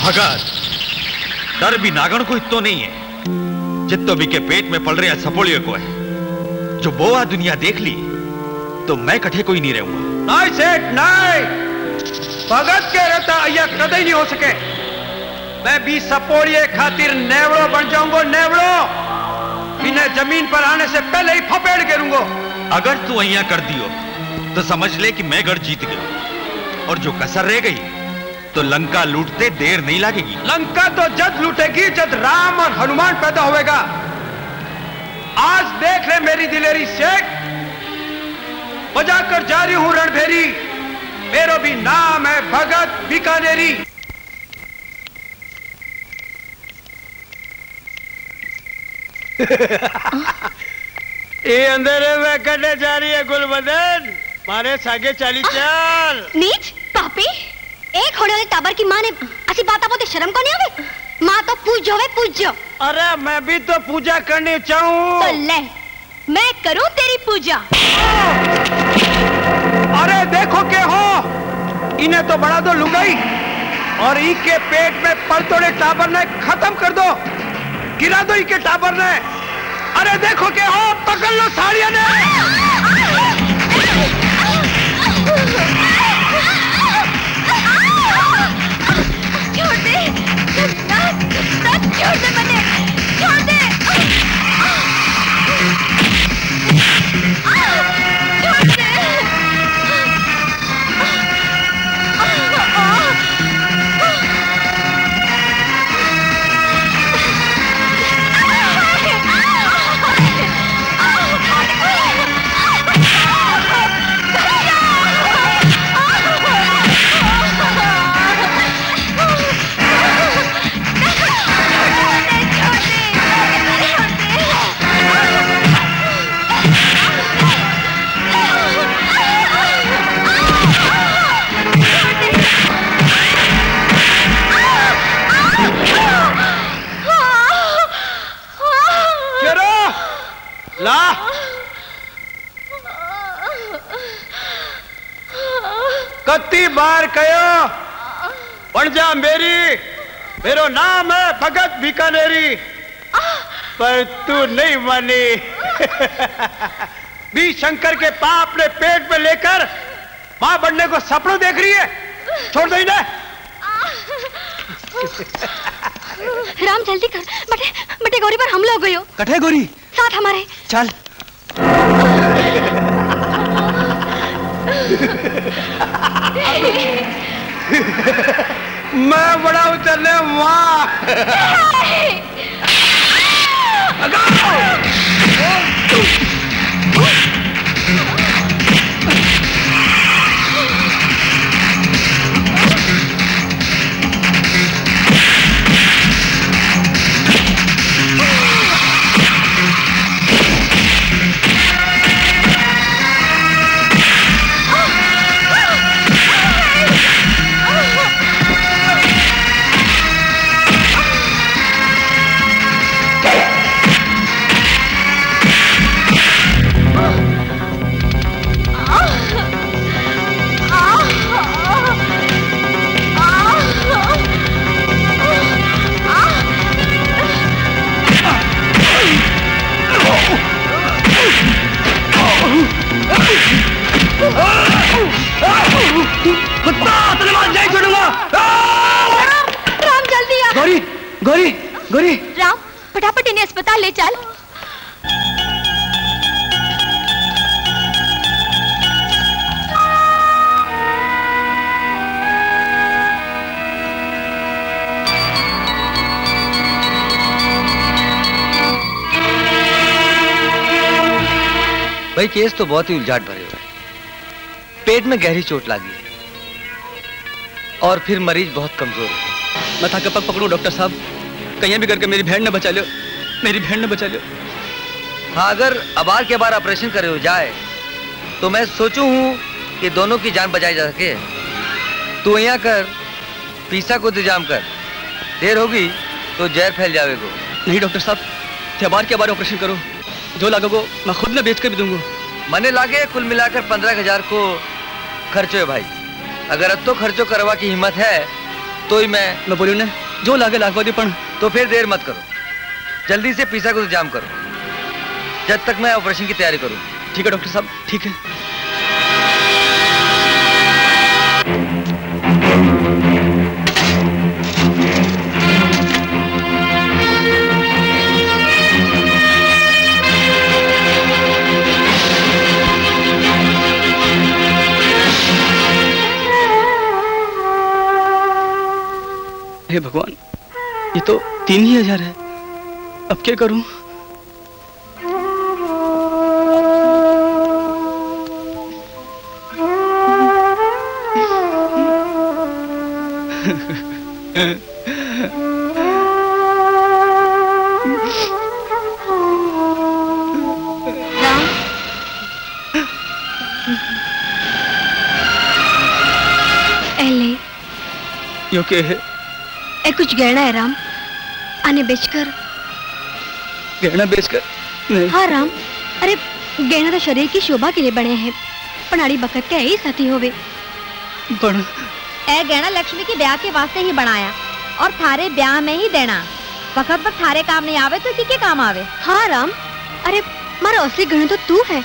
भगत, डर भी नागण को इतो नहीं है जितो भी के पेट में पल रहे सपोलियो को है। जो बोआ दुनिया देख ली तो मैं कठे कोई नहीं रहूंगा। नहीं सेठ नहीं, भगत के रहता यह कदई नहीं हो सके। मैं भी सपोड़िए खातिर नेवड़ो बन जाऊंगा, नेवड़ो। इन्हें जमीन पर आने से पहले ही फपेड़ गिरूंगा। अगर तू अहिया कर दियो तो समझ ले कि मैं गढ़ जीत गया, और जो कसर रह गई तो लंका लूटते देर नहीं लगेगी। लंका तो जद लूटेगी जब राम और हनुमान पैदा होएगा। आज देख ले मेरी दिलेरी शेख, बजाकर जा रही हूं रणभेरी। मेरा भी नाम है भगत बीकानेरी। ये अंधेरे में कटे जा रही है गुलबदन, मारे सागे चाली चल। नीच पापी, एक होने वाले टाबर की मां ने ऐसी बात बोलते शर्म को नहीं आवे। माँ तो पूजो वे पूजो। अरे मैं भी तो पूजा करनी चाहूँ। तो ले, मैं करूँ तेरी पूजा। अरे देखो के हो, इन्हें तो बढ़ा दो लुगाई और ई के पेट में पलतोड़े टाबर ने खत्म कर दो, गिरा दो ई के टाबर ने। अरे देखो के हो, पकड़ लो साड़िया ने। छोड़ दे, छोड़ दे मैंने, छोड़ दे। ला कत्ती बार कयो जा मेरी, मेरो नाम है भगत बीकानेरी, पर तू नहीं मानी। बी शंकर के पाप अपने पेट में लेकर मां बनने को सपनों देख रही है, छोड़ दो इन्हें। राम जल्दी कर, बटे बटे गौरी पर हमला हो गयो। कटे गौरी साथ हमारे चल। मैं बड़ा उतरने वाह। राम जल्दी आ। गौरी गौरी गौरी। राम फटाफट इन्हें अस्पताल ले चल। भाई केस तो बहुत ही उलझाट भरे हुए, पेट में गहरी चोट लगी है और फिर मरीज बहुत कमजोर है। मैं था कब पकड़ूं डॉक्टर साहब, कहीं भी करके मेरी बहन ने बचा लो, मेरी बहन ने बचा लो। हाँ, अगर अबार के बार ऑपरेशन करे हो जाए तो मैं सोचूं हूँ कि दोनों की जान बचाई जा सके। तू यहाँ कर, पीसा को इंतजाम कर, देर होगी तो जहर फैल जाएगा। नहीं डॉक्टर साहब, अबार के बार ऑपरेशन करो, जो लागोगो मैं खुद में बेच कर भी दूंगा। मने लागे कुल मिलाकर 15,000 को खर्चो है भाई। अगर अब तो खर्चो करवा की हिम्मत है तो ही मैं बोलूँ ना, जो लागे लागवा दे। तो फिर देर मत करो, जल्दी से पीसा को इंतजाम करो जब तक मैं ऑपरेशन की तैयारी करूँ। ठीक है डॉक्टर साहब, ठीक है। हे भगवान, ये तो 3,000 है, अब क्या करूं? एले यो के है? ए कुछ गहना है राम, खाने बेचकर। गहना बेचकर नहीं। हाँ राम, अरे गहना तो शरीर की शोभा के लिए बने हैं, पनाड़ी बखत के यही सती होवे। ए गहना लक्ष्मी के ब्याह के वास्ते ही बनाया और थारे ब्याह में ही देना। वक्त पर थारे काम नहीं आवे तो किके काम आवे। हाँ राम, अरे मारा असली गहना तो तू है,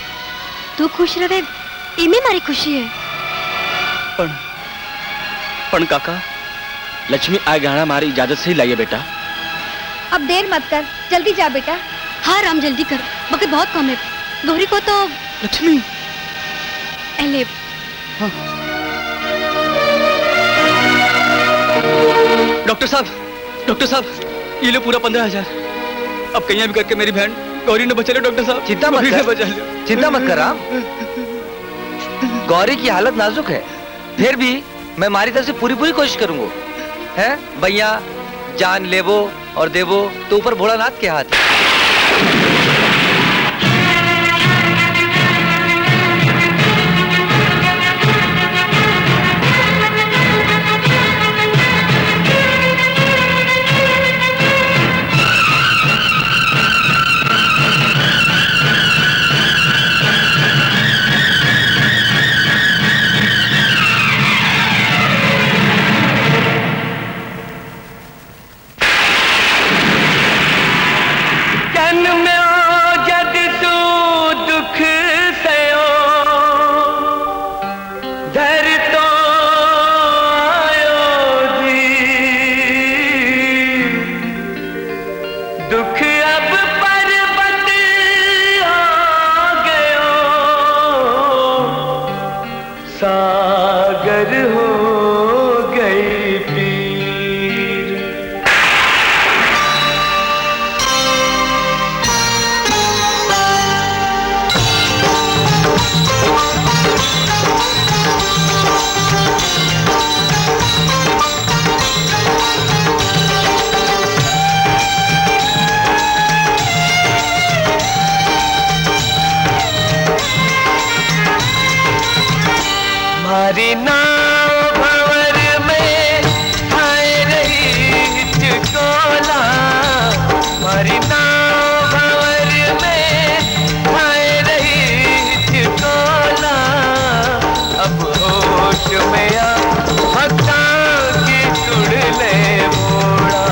तू खुश रहे इमे मारी खुशी है। पण काका, लक्ष्मी आ गहना मारी इजाजत से ही लाइए बेटा। अब देर मत कर, जल्दी जा बेटा। हाँ राम जल्दी कर, वक्त बहुत कम है। गौरी को तो लक्ष्मी एले। हाँ। डॉक्टर साहब ये लो पूरा 15,000। अब कहीं भी करके मेरी बहन गौरी ने बचा लो डॉक्टर साहब। चिंता मत कर राम। गौरी की हालत नाजुक है, फिर भी मैं मारी तरफ से पूरी कोशिश करूंगा। हैं भैया, जान लेवो और देवो तो ऊपर भोलानाथ के हाथ। हमारी नाव भंवर में आए रही चकोला, हमारी नाव भंवर में आए रही चकोला। अब होश में आ भक्ता की चुड़ले मोड़ा,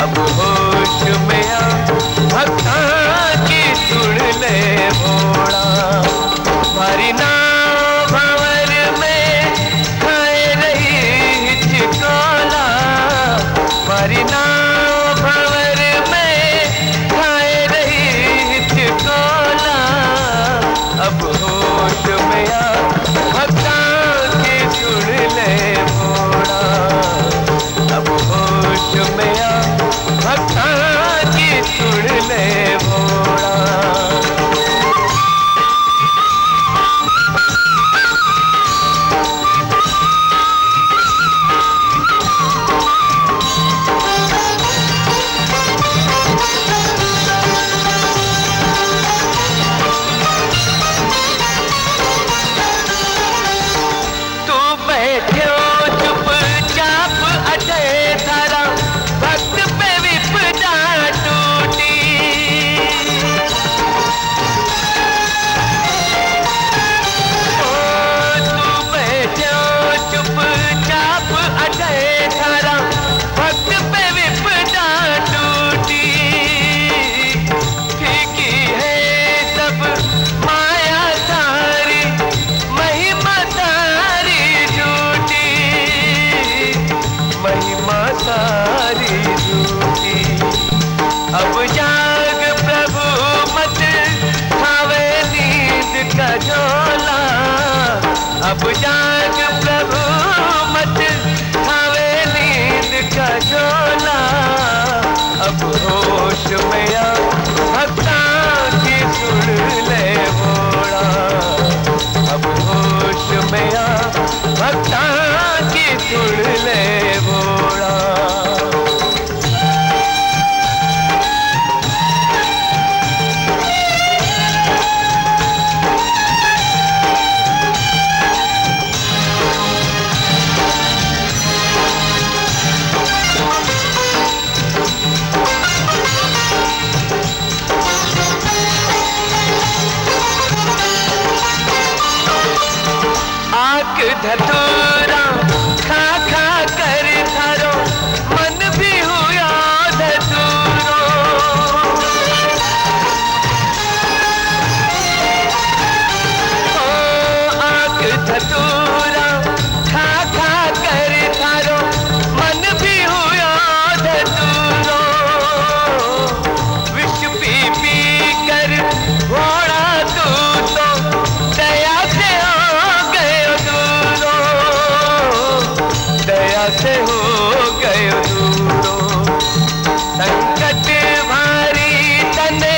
अब होश में आ भक्ता की चुड़ले मोड़ा। हमारी नाव हमारी नाव भंवर में खाए रही चकोला। अब होश में आ भक्ता की चुड़ले मोड़ा, अब होश में आ भक्ता की चुड़ले मोड़ा। अब जाग प्रभु मत खावे नींद का झोला। अब होश में आ भक्ता की सुन ले मोड़ा, अब होश में आ भक्ता की सुन ले मोड़ा। आक धतूरा खा खा कर थारो मन भी हुआ धतूरो ओ आक धतूरा खा खा कर थारो मन भी हुआ धतूरो विष पी पी कर घोड़ा तू तो दया से हो गयो दूरो दया से हो गयो दूरो संकट भारी तने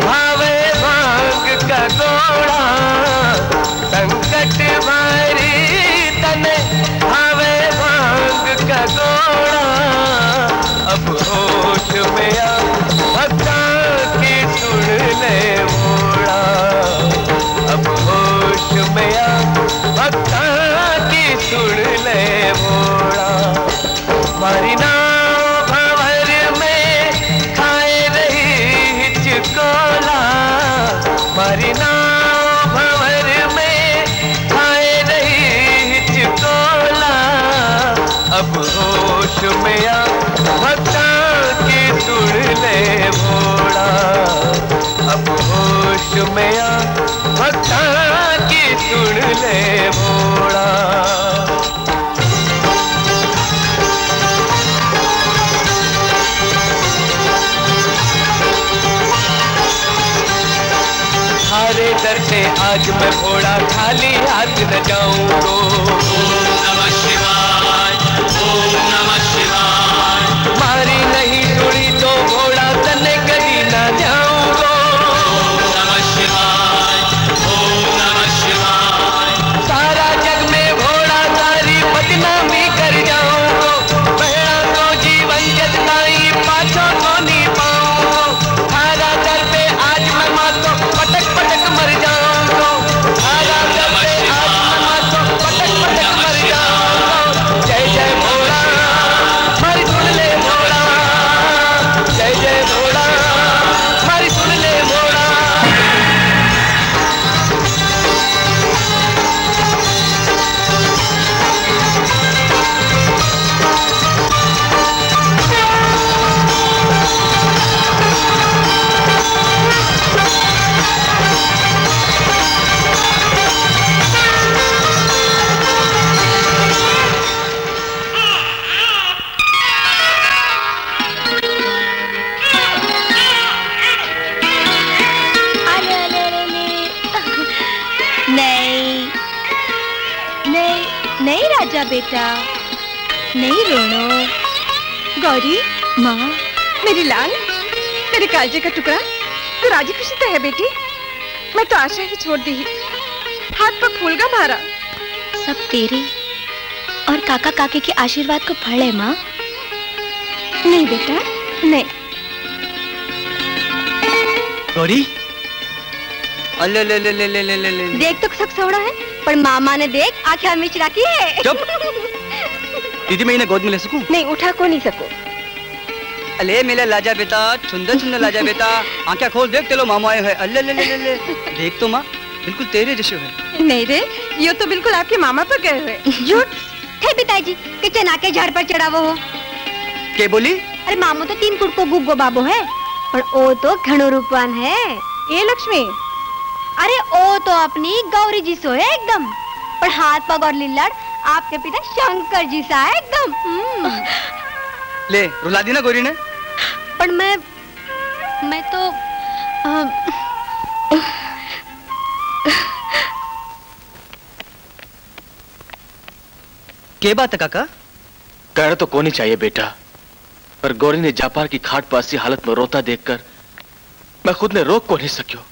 भावे भांग का गोड़ा संकट भारी तने भावे भांग का गोड़ा अब होश में आ भक्ता की सुन ले मोड़ा अब होश में आ भक्ता की सुन ले मोड़ा मारी नाव भंवर में खाए रही हिचकोला मारी नाव भंवर में खाए रही हिचकोला अब होश में आ भक्ता की सुन ले मोड़ा अब होश में आ भक्ता की सुन ले मोड़ा हारे दर से आज मैं घोड़ा खाली हाथ न जाऊंगो ओम नमः शिवाय ओम नमः शिवाय मारी नहीं सुनी तो घोड़ा तने कहीं न जाऊंगो ओम नमः शिवाय ओम नमः शिवाय सारा जग में घोड़ा सारी बदनामी कर जाऊंगो पहला तो जीवन जतनाई पाछो तो नहीं पाऊंगो हारा दर पे आज मैं मातो पटक पटक मर जाऊंगो हारा दर पे आज मैं मातो पटक पटक मर जाऊंगो जय जय भोला मारी सुन ले भोला जय जय भोला मारी सुन ले भोला अरे अरे अरे नहीं नहीं नहीं राजा बेटा नहीं रोनो। गौरी माँ मेरी लाल तेरे कालजे का टुकड़ा तू राजी खुशी तो है बेटी। मैं तो आशा ही छोड़ दी ही। हाथ पर फूल का मारा। सब तेरे और काका काके के आशीर्वाद को फल है माँ। नहीं बेटा नहीं। गौरी अले ले ले ले ले ले ले ले देख तो सब सवड़ा है पर मामा ने देख आँखें मिच रखी है। चुप। दीदी मैं इन्हें गोद में ले सकूं? नहीं उठा को नहीं सकूं। अले मेरा लाजा बेटा सुंदर सुंदर लाजा बेटा आंखें खोल देख तेलो मामा आए है अल्ले ले ले ले ले देख तो माँ बिल्कुल तेरे जैसे है। नहीं रे ये तो बिल्कुल आपके मामा पर गए हुए। झूठ है पिताजी कि चना के झाड़ पर चढ़ा वो हो। क्या बोली? अरे मामू तो 3 फुट को गुग्गो बाबू है पर ओ तो घणो रूपवान है। ये लक्ष्मी अरे ओ तो अपनी गौरी जी सो है एकदम पर हाथ पग और लिल्लड़ आपके पिता शंकर जी सा है एकदम। ले रुला दी ना गौरी ने। पर मैं तो क्या बात है काका? कहना तो कोनी चाहिए बेटा पर गौरी ने जापार की खाट पर ऐसी हालत में रोता देखकर मैं खुद ने रोक को नहीं सकियो।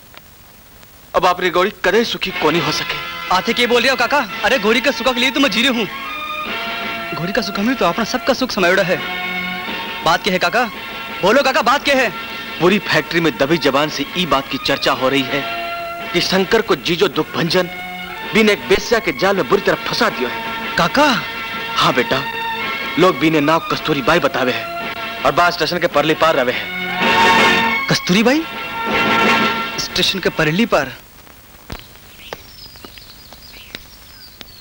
अब आपने गौरी कदे सुखी को नहीं हो सके। आते के बोल रहे हो काका? अरे गौरी का सुख के लिए तो मैं जी रही हूँ। गौरी का सुख में तो अपना सबका सुख समायोड़ा है। बात क्या है काका? बोलो काका बात क्या है? पूरी फैक्ट्री में दबी जबान से ई बात की चर्चा हो रही है कि शंकर को जीजो दुख भंजन बीन एक बेस्या के जाल में बुरी तरह फंसा दिया है। काका? हाँ बेटा लोग बीने नाव कस्तूरी बाई बतावे है और बात स्टेशन के परली पार रवे है। कस्तूरी बाई स्टेशन के परली पार?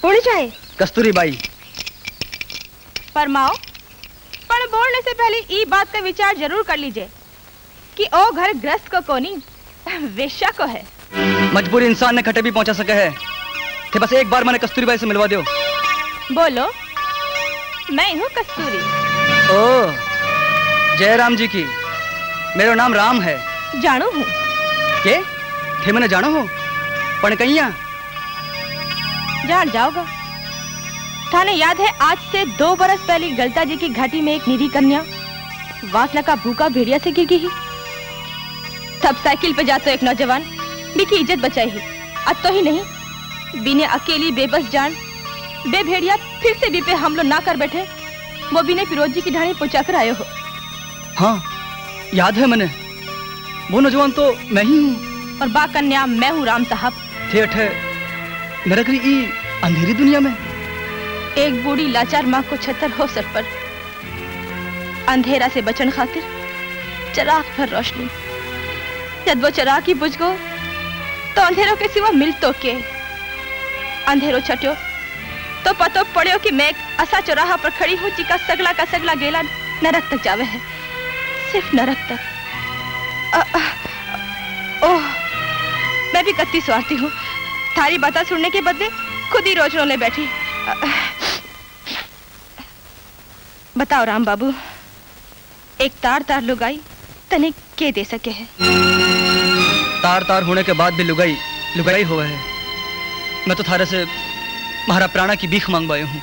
उड़ जाए। कस्तूरी बाई फरमाओ। पर बोलने से पहले ई बात का विचार जरूर कर लीजिए कि ओ घर ग्रस्त को कोनी वेश्या को है। मजबूरी इंसान ने खटे भी पहुंचा सके है कि बस एक बार मैंने कस्तूरी बाई से मिलवा दो। बोलो। मैं हूँ कस्तूरी। ओ जयराम जी की। मेरा नाम राम है। जानू हूँ। के थे मैंने जानो हो पण कहिया जान जाओगा। थाने याद है आज से 2 बरस पहले गलता जी की घाटी में एक निरी कन्या वासना का भूखा भेड़िया से गिर गई। तब साइकिल पे जाते एक नौजवान बीकी इज्जत बचाई ही। अब तो ही नहीं बिने अकेली बेबस जान बे भेड़िया फिर से बी पे हमलो ना कर बैठे। वो बिने फिरोज जी की ढाणी पहुंचा कर आए हो। हाँ याद है मैंने। वो नौजवान तो मैं ही हूँ। और बा कन्या मैं हूँ राम साहब। ठेठ मेरा करी ई अंधेरी दुनिया में एक बूढ़ी लाचार माँ को छतर हो सर पर अंधेरा से बचन खातिर चिराग भर रोशनी। जब वो चिराग ही बुझ गो तो अंधेरों के सिवा मिल तो के। अंधेरो छट्यो तो पतो पड़ियो कि मैं एक ऐसा चौराहा पर खड़ी हूँ जिका सगला का सगला गेला नरक तक जावे है। सिर्फ नरक तक। ओह मैं भी कत्ती स्वार्थी हूँ। थारी बातें सुनने के बदले खुद ही रोज रोने बैठी। बताओ राम बाबू एक तार तार लुगाई तने के दे सके है। तार तार होने के बाद भी लुगाई लुगाई हुआ है। मैं तो थारे से महारा प्राणा की भीख मांगवाया हूँ।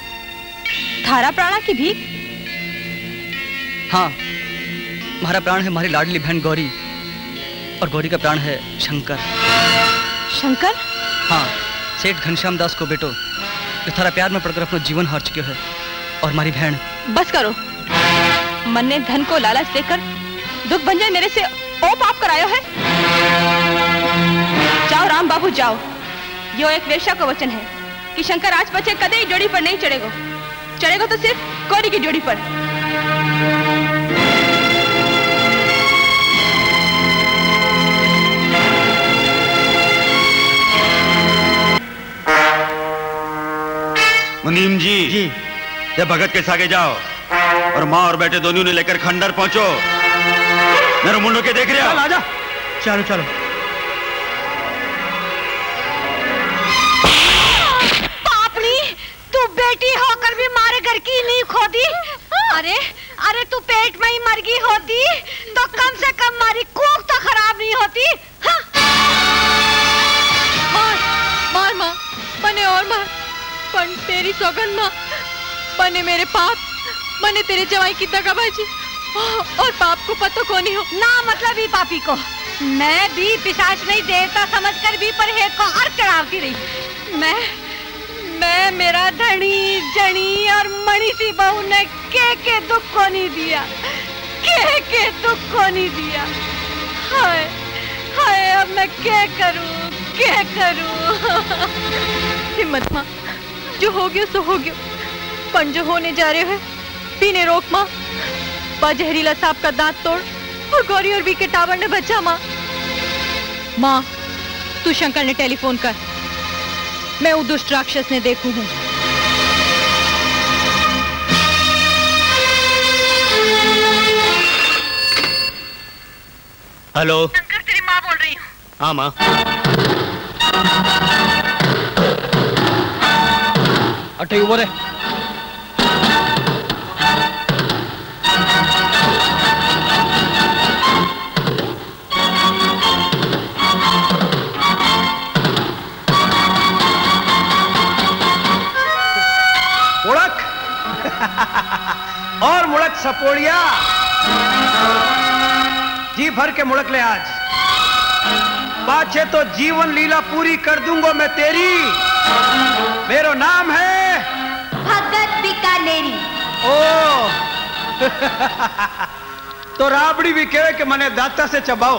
थारा प्राणा की भीख? हाँ महारा प्राण है हमारी लाडली बहन गौरी और गौरी का प्राण है शंकर। शंकर? हाँ सेठ घनश्याम दास को बेटो जो थारा प्यार में पड़कर अपना जीवन हार चुके है। और हमारी बहन। बस करो। मन ने धन को लालच देकर दुख भंजन मेरे से ओ पाप करायो है। जाओ राम बाबू जाओ। यो एक वेश्या को वचन है कि शंकर आज बचे कदे ही जोड़ी पर नहीं चढ़ेगो। चढ़ेगो तो सिर्फ गौरी की जोड़ी पर। मुनीम जी ये भगत के सागे जाओ और माँ और बेटे दोनों ने लेकर खंडर पहुंचो। मेरे मुंडो के देख रहे हो। आजा चलो चलो। पापनी तू बेटी होकर भी मारे घर की नहीं खोदी। अरे अरे तू पेट में ही मर गई होती तो कम से कम मारी कोख तो खराब नहीं होती। हाँ? मार मार माँ मने और मार पण तेरी सौगंध माँ मने मेरे पाप मने तेरे जवाई की दगाबाजी और पाप को पतो कोनी हो ना मतलब ही पापी को मैं भी पिशाच नहीं देवता समझकर भी परहेज को हर चढ़ाती रही। मैं मेरा धनी जनी और मणि सी बहू ने के दुख को नहीं दिया। के दुख को नहीं दिया। हाय हाय अब मैं क्या करूं। हिम्मत माँ जो हो गयो सो हो गयो पण जो होने जा रहे है पीने रोक माँ। बा जहरीला सांप का दांत तोड़ और गौरी और वी के टावर ने बचा माँ। माँ तू शंकर ने टेलीफोन कर। मैं वो दुष्ट राक्षस ने देखू हूँ। हेलो शंकर तेरी माँ बोल रही हूँ। हाँ माँ। अटे उबर है। मुड़क और मुड़क सपोड़िया जी भर के मुड़क ले आज। पाछे तो जीवन लीला पूरी कर दूंगा मैं तेरी। मेरो नाम है भगत बीकानेरी। ओ तो राबड़ी भी कहे कि मने दाता से चबाओ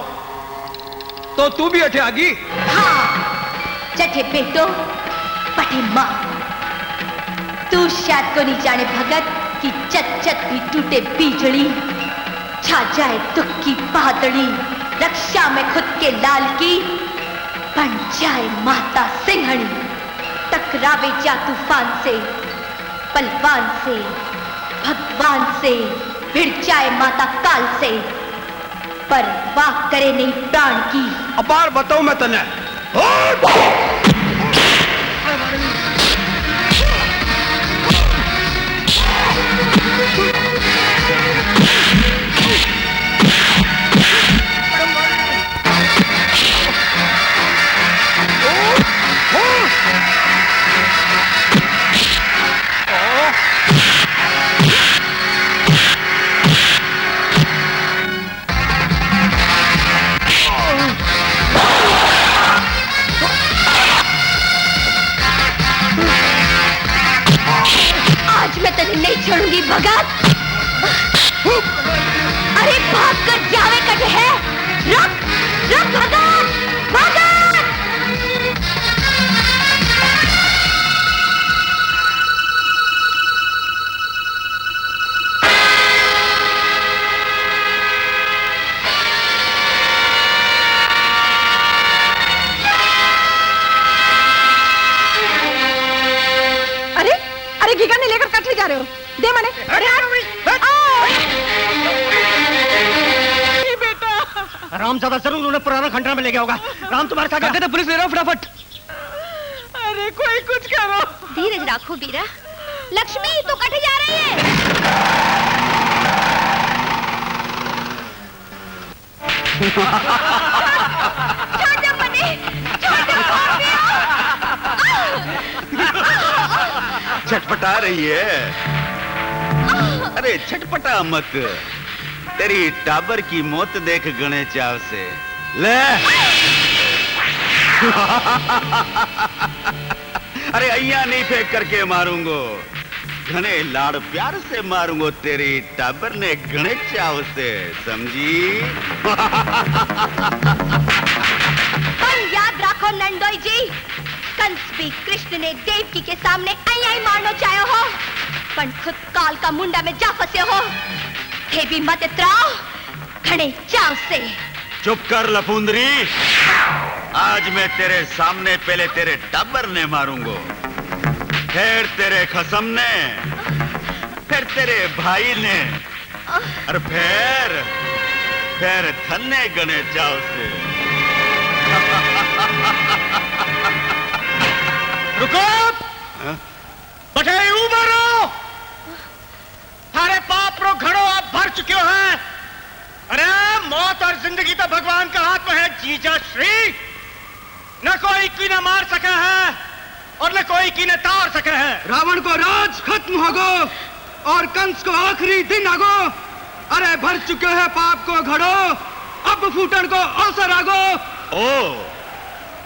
तो तू भी अठे आगी। हाँ जठे बेटो पठे माँ। तू शायद को नहीं जाने भगत कि चट भी टूटे बीजड़ी छा जाए दुख की बहादुरी रक्षा में खुद के लाल की बन जाए माता सिंहणी तक टकरावे जा तूफान से, बलवान से, भगवान से, भिड़ जाए माता काल से, पर वाह करे नहीं प्राण की। अपार बताऊं मैं तने। आज मैं तेरे नहीं छोड़ूंगी भगत। अरे भाग कर जावे कटे है। रुक रुक भगत, भगत। अरे अरे गीगा ने लेकर कटरी जा रहे हो, दे मने। अरे बेटा राम ज्यादा जरूर उन्हें पुराना खंडरा में ले गया होगा। राम तुम्हारे साथ कहते पुलिस ले रहा फटाफट। अरे कोई कुछ करो। धीरज रखो बीरा। लक्ष्मी तू कटे जा रही है। छोड़ दे मने, छोड़ दे, छोड़ दे। छटपटा रही है। अरे छटपटा मत, तेरी टाबर की मौत देख गणे चाव से। ले अरे अय्या नहीं फेंक करके मारूंगो, घने लाड़ प्यार से मारूंगो तेरी टाबर ने गणे चाव से, समझी? पर याद रखो नंदोई जी, कंस भी कृष्ण ने देवकी के सामने अय्या ही मारना चाहे हो, पर खुद काल का मुंडा में जा फंसे हो। थे भी मत इतराओ खड़े चाव से। चुप कर लफुंदरी, आज मैं तेरे सामने पहले तेरे टाबर ने मारूंगो, फिर तेरे खसम ने, फिर तेरे भाई ने, और फिर थन्ने गणे चाव से। रुको, बटे उबरो, थारे पाप रो घड़ो आप भर चुके हैं। अरे मौत और जिंदगी तो भगवान का हाथ में है जीजा श्री। न कोई की न मार सका है और न कोई की न तार सका है। रावण को राज खत्म होगो और कंस को आखिरी दिन आगो। अरे भर चुके हैं पाप को घड़ो, अब फूटन को अवसर आगो। ओ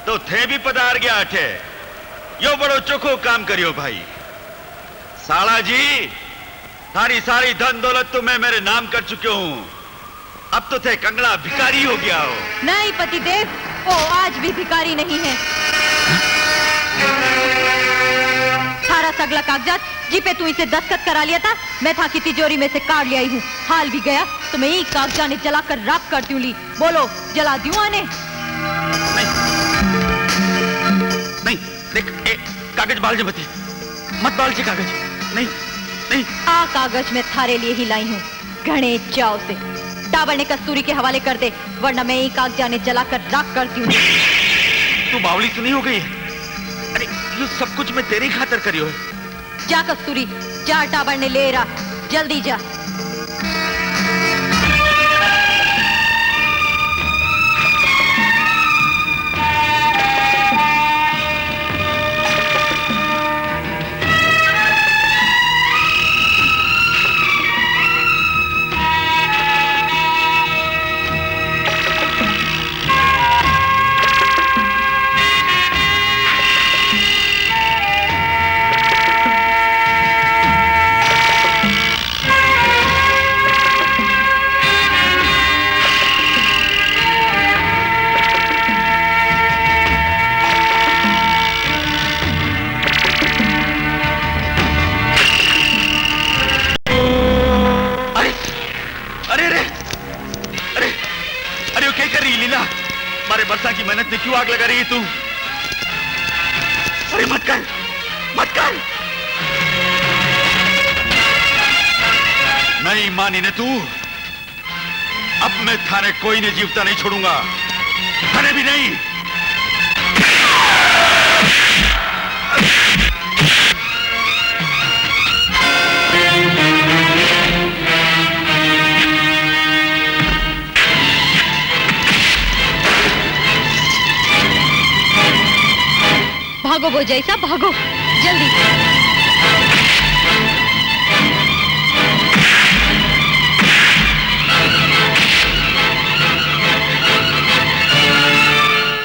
तो थे भी पधार गया अठे, यो बड़ो चोखो काम करियो भाई। साला जी, थारी सारी धन दौलत तो मैं मेरे नाम कर चुके हूँ, अब तो थे कंगड़ा भिखारी हो गया हो। नहीं पतिदेव, वो आज भी भिखारी नहीं है। सारा सगला कागजात जिपे तू इसे दस्तखत करा लिया था, मैं था की तिजोरी में से काट ले आई हूँ। हाल भी गया तो मैं एक कागजा ने जलाकर राख कर दूं ली। बोलो जला दूं आने? नहीं देख, कागज बाल जे मत बाल जे कागज। नहीं नहीं, आ कागज मैं थारे लिए ही लाई हूँ, घने चाव से। टाबर ने कस्तूरी के हवाले कर दे, वरना मैं ही कागजा ने जलाकर राख कर दूं। तू बावली सुनी हो गई है। अरे ये सब कुछ मैं तेरी खातर करियो है। जा कस्तूरी, जा टाबर ने ले रहा, जल्दी जा। बरसा की मेहनत में क्यों आग लगा रही है तू? अरे मत कर, मत कर। नहीं मानी ने तू? अब मैं थाने कोई ने जीवता नहीं छोड़ूंगा, थाने भी नहीं। भागो वो जैसा, भागो जल्दी।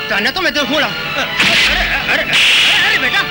जाने तो मैं तेरे खोड़ा। अरे बेटा,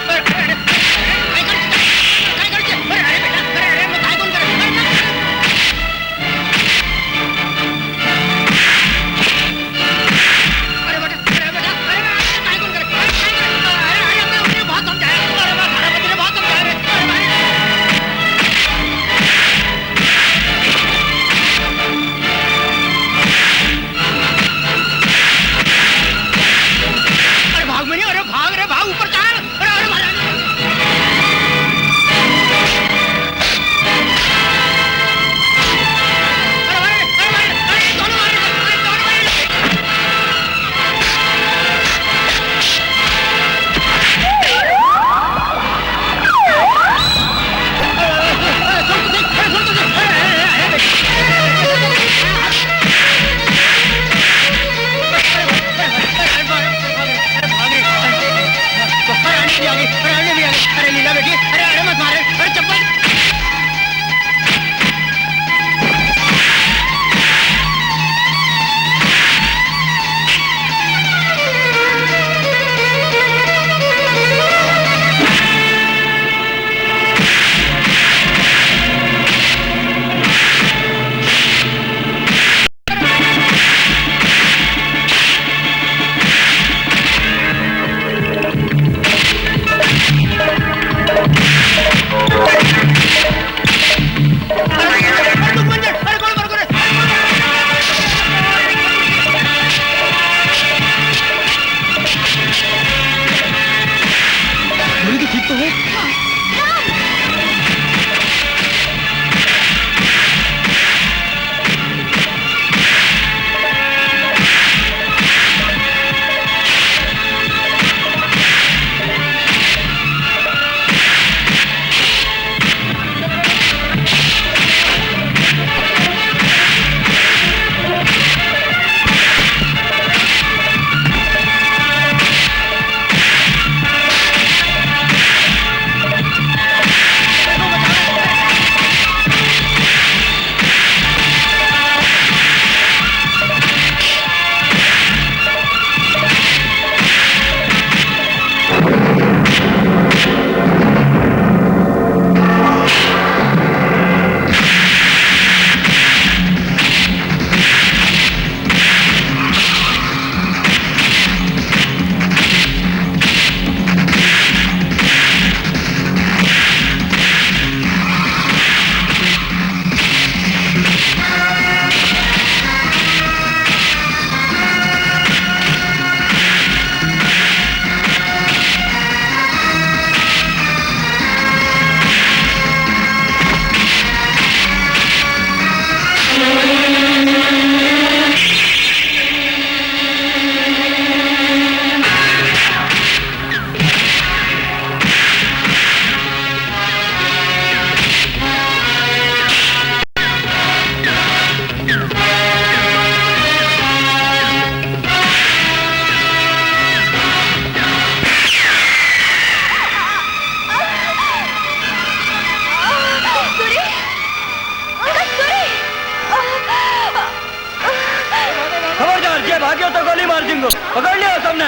पकड़ लिया सबने।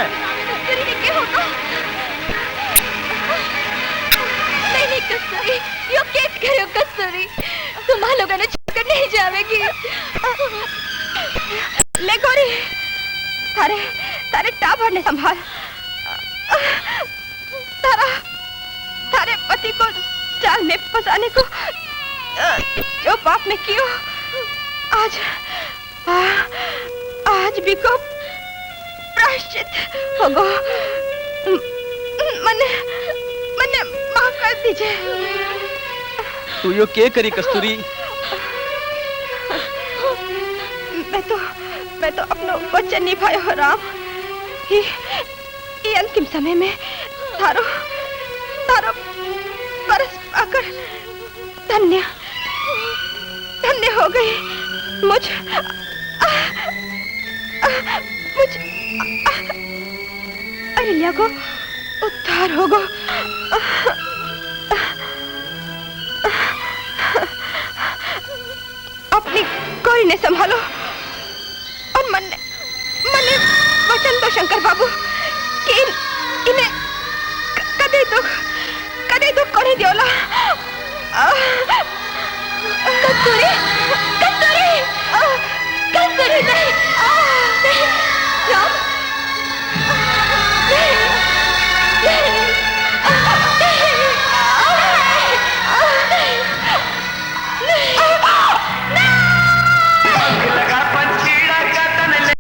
नहीं कस्तूरी, यो केस करो कस्तूरी, तुम लोगों ने छोड़कर नहीं जावेगी। ले गोरी, तारे टाबर ने संभाल। तारे पति को जाल में फंसाने को जो पाप में कियो, आज भी को प्रायश्चित होगो। मने माफ लीजिए। तू यो के करी कस्तूरी? मैं तो अपनो वचन निभायो हो राम। ये अंतिम समय में थारो परस पाकर धन्य हो गई। मुझ अहिल्या को उद्धार होगो। अपनी गौरी ने संभालो और मन वचन दो शंकर बाबू कि इन्हें कदे दुख को नहीं दियोला। कस्तूरी